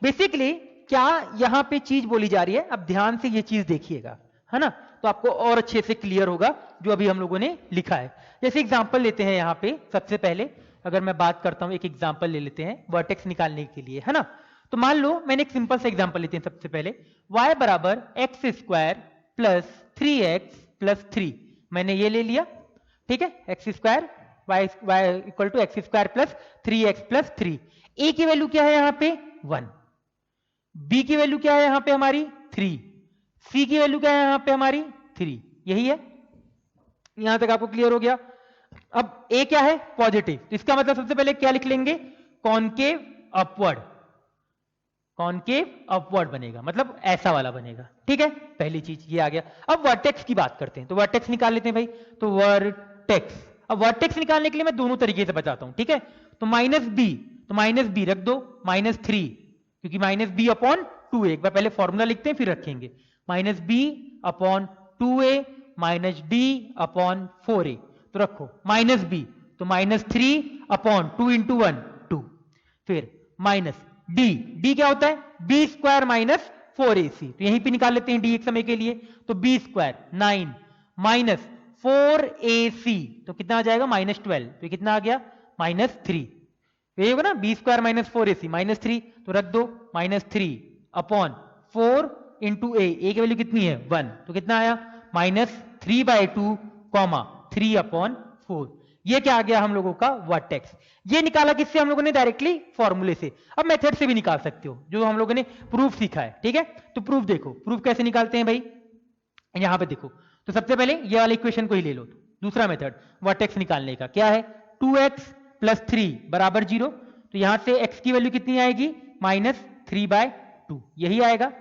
बेसिकली क्या यहां पे चीज बोली जा रही है, अब ध्यान से ये चीज देखिएगा, है ना, तो आपको और अच्छे से क्लियर होगा जो अभी हम लोगों ने लिखा है। जैसे एग्जांपल लेते हैं यहां पे, सबसे पहले अगर मैं बात करता हूं, एक एग्जांपल ले लेते हैं वर्टेक्स निकालने के लिए, है ना। तो मान लो मैंने एक सिंपल सा एग्जांपल लेते हैं सबसे पहले, y बराबर x square plus 3x plus 3, मैंने ये ले लिया, ठीक है, x square y equal to x square plus 3x plus 3, a की वैल्यू क्या है यहां पे 1, b की वैल्यू क्या है यहां पे हमारी 3, c की वैल्यू क्या है यहां पे हमारी 3, यही है। यहां तक आपको क्लियर हो गया। अब a क्या है पॉजिटिव, तो इसका मतलब सबसे पहले क्या लिख लेंगे कॉनकेव अपवर्ड, कॉनकेव अपवर्ड बनेगा, मतलब ऐसा वाला बनेगा, ठीक है, पहली चीज ये आ गया। अब वर्टेक्स की बात करते हैं, तो वर्टेक्स निकाल लेते हैं भाई, तो वर्टेक्स, अब वर्टेक्स निकालने के लिए मैं दोनों तरीके से बताता हूं, ठीक है। तो माइनस बी, तो माइनस बी रख दो, माइनस 3, क्योंकि माइनस बी अपॉन 2a, एक बार पहले फॉर्मूला लिखते हैं फिर रखेंगे, minus B upon 2a minus d upon 4a, तो रखो माइनस बी, तो माइनस 3 अपॉन 2 इंटू 1 2, फिर माइनस डी, डी क्या होता है बी स्क्वायर माइनस 4ac, तो यहीं पे निकाल लेते हैं डी एक समय के लिए, तो बी स्क्वायर 9 माइनस 4ac, तो कितना आ जाएगा माइनस 12, तो कितना आ गया माइनस 3, यही होगा ना B square minus 4ac minus 3, तो रख दो माइनस 3 अपॉन 4 इंटू ए की वैल्यू कितनी है 1, तो कितना आया माइनस 3/2 कॉमा 3 अपॉन 4, ये क्या आ गया हम लोगों का वर्टेक्स। ये निकाला किससे हम लोगों ने डायरेक्टली फॉर्मूले से, अब मेथड से भी निकाल सकते हो जो हम लोगों ने प्रूफ सीखा है, ठीक है। तो प्रूफ देखो, प्रूफ कैसे निकालते हैं भाई, यहां पे देखो, तो सबसे पहले ये वाले इक्वेशन को ही ले लो, दूसरा मेथड वर्टेक्स निकालने का क्या है 2x प्लस 3 बराबर 0, तो यहां से x की वैल्यू कितनी आएगी माइनस 3/2, यही आएगा,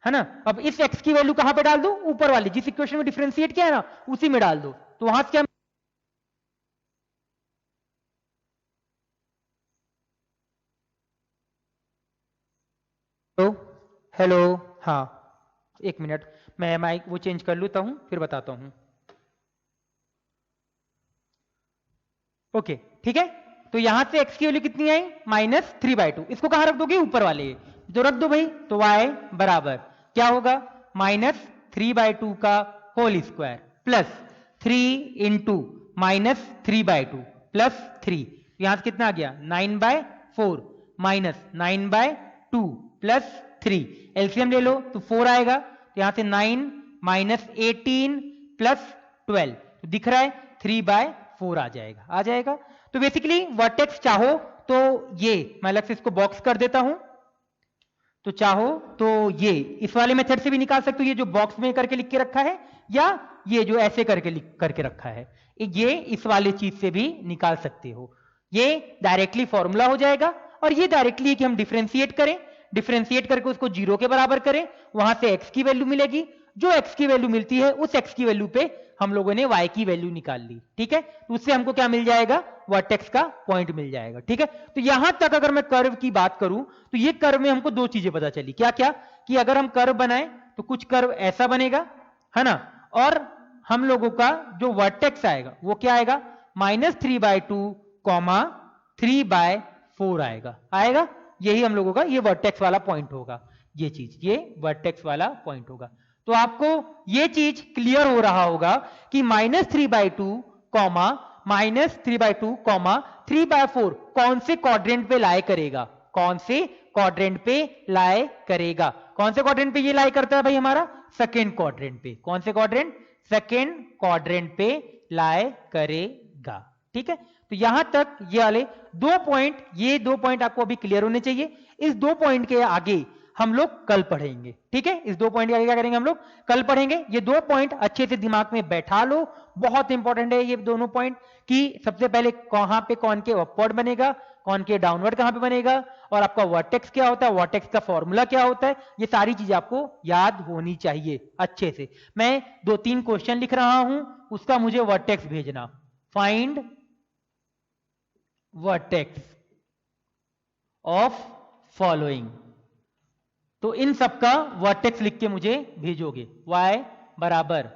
है ना। अब इस x की वैल्यू कहां पे डाल दो, ऊपर वाली जिस इक्वेशन में डिफरेंशिएट किया है ना उसी में डाल दो, तो वहां से क्या, हेलो, हाँ एक मिनट मैं माइक वो चेंज कर लेता हूं फिर बताता हूं, ओके ठीक है। तो यहां से x की वैल्यू कितनी आई माइनस 3/2, इसको कहां रख दोगे ऊपर वाले, जो रख दो भाई, तो y बराबर क्या होगा माइनस 3/2 का whole square plus 3 into minus 3/2 plus 3, यहां से कितना आ गया 9/4 माइनस 9/2 प्लस 3, एलसीएम ले लो तो 4 आएगा, तो यहां से 9 माइनस 18 प्लस 12, तो दिख रहा है 3/4 आ जाएगा, आ जाएगा। तो बेसिकली वर्टेक्स चाहो तो ये मैं अलग से इसको बॉक्स कर देता हूं, तो चाहो तो ये इस वाले मेथड से भी निकाल सकते हो, ये जो बॉक्स में करके लिख के रखा है, या ये जो ऐसे करके रखा है, ये इस वाले चीज से भी निकाल सकते हो। ये डायरेक्टली फॉर्मूला हो जाएगा, और ये डायरेक्टली कि हम डिफरेंशिएट करें, डिफरेंशिएट करके उसको 0 के बराबर करें, वहां से x की वैल्यू मिलेगी, जो x की वैल्यू मिलती है उस x की वैल्यू पे हम लोगों ने y की वैल्यू निकाल ली, ठीक है। तो उससे हमको क्या मिल जाएगा, वर्टेक्स का पॉइंट मिल जाएगा, ठीक है। तो यहां तक अगर मैं कर्व की बात करूं तो ये कर्व में हमको दो चीजें पता चली, क्या क्या, कि अगर हम कर्व बनाए तो कुछ कर्व ऐसा बनेगा, है ना, और हम लोगों का जो वर्टेक्स आएगा वो क्या आएगा, -3/2, 3/4 आएगा। यही हम लोगों का ये वर्टेक्स वाला पॉइंट होगा, ये चीज, ये वर्टेक्स वाला पॉइंट होगा। तो आपको ये चीज क्लियर हो रहा होगा कि -3/2, -3/2, 3/4 कौन से क्वाड्रेंट पे लाई करेगा, कौन से क्वाड्रेंट पे लाई करेगा। कौन से क्वाड्रेंट पे ये लाई करता है भाई, हमारा सेकेंड क्वाड्रेंट पे। कौन से क्वाड्रेंट, सेकेंड क्वाड्रेंट पे लाई करेगा, ठीक है। तो यहां तक ये वाले दो पॉइंट, ये दो पॉइंट आपको अभी क्लियर होने चाहिए। इस दो पॉइंट के आगे हम लोग कल पढ़ेंगे, ठीक है। इस दो पॉइंट के आगे क्या करेंगे, हम लोग कल पढ़ेंगे। ये दो पॉइंट अच्छे से दिमाग में बैठा लो, बहुत इंपॉर्टेंट है ये दोनों पॉइंट, कि सबसे पहले कहां पे कॉनकेव अपवर्ड बनेगा, कॉनकेव डाउनवर्ड कहां पे बनेगा, और आपका वर्टेक्स क्या होता है, वर्टेक्स का फॉर्मूला क्या होता है, ये सारी चीजें आपको याद होनी चाहिए अच्छे से। मैं 2-3 क्वेश्चन लिख रहा हूं, उसका मुझे वर्टेक्स भेजना, फाइंड वर्टेक्स ऑफ फॉलोइंग। तो इन सबका वर्टेक्स लिख के मुझे भेजोगे। y बराबर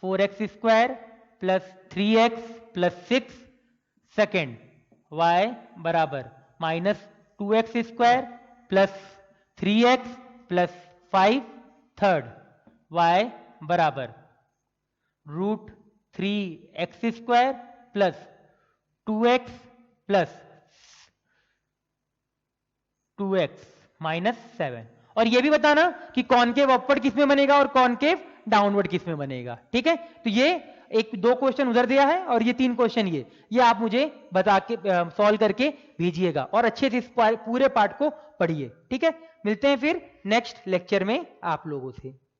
4x² plus 3x plus 6 second, y बराबर -2x² plus 3x plus 5 third, y बराबर √3x² plus 2x plus 2x -7। और ये भी बताना कि कॉनकेव अपवर्ड किस में बनेगा और कॉनकेव डाउनवर्ड किस में बनेगा, ठीक है। तो ये एक दो क्वेश्चन उधर दिया है और ये 3 क्वेश्चन ये आप मुझे बता के सॉल्व करके भेजिएगा, और अच्छे से इस पूरे पार्ट को पढ़िए, ठीक है। मिलते हैं फिर नेक्स्ट लेक्चर में आप लोगों से।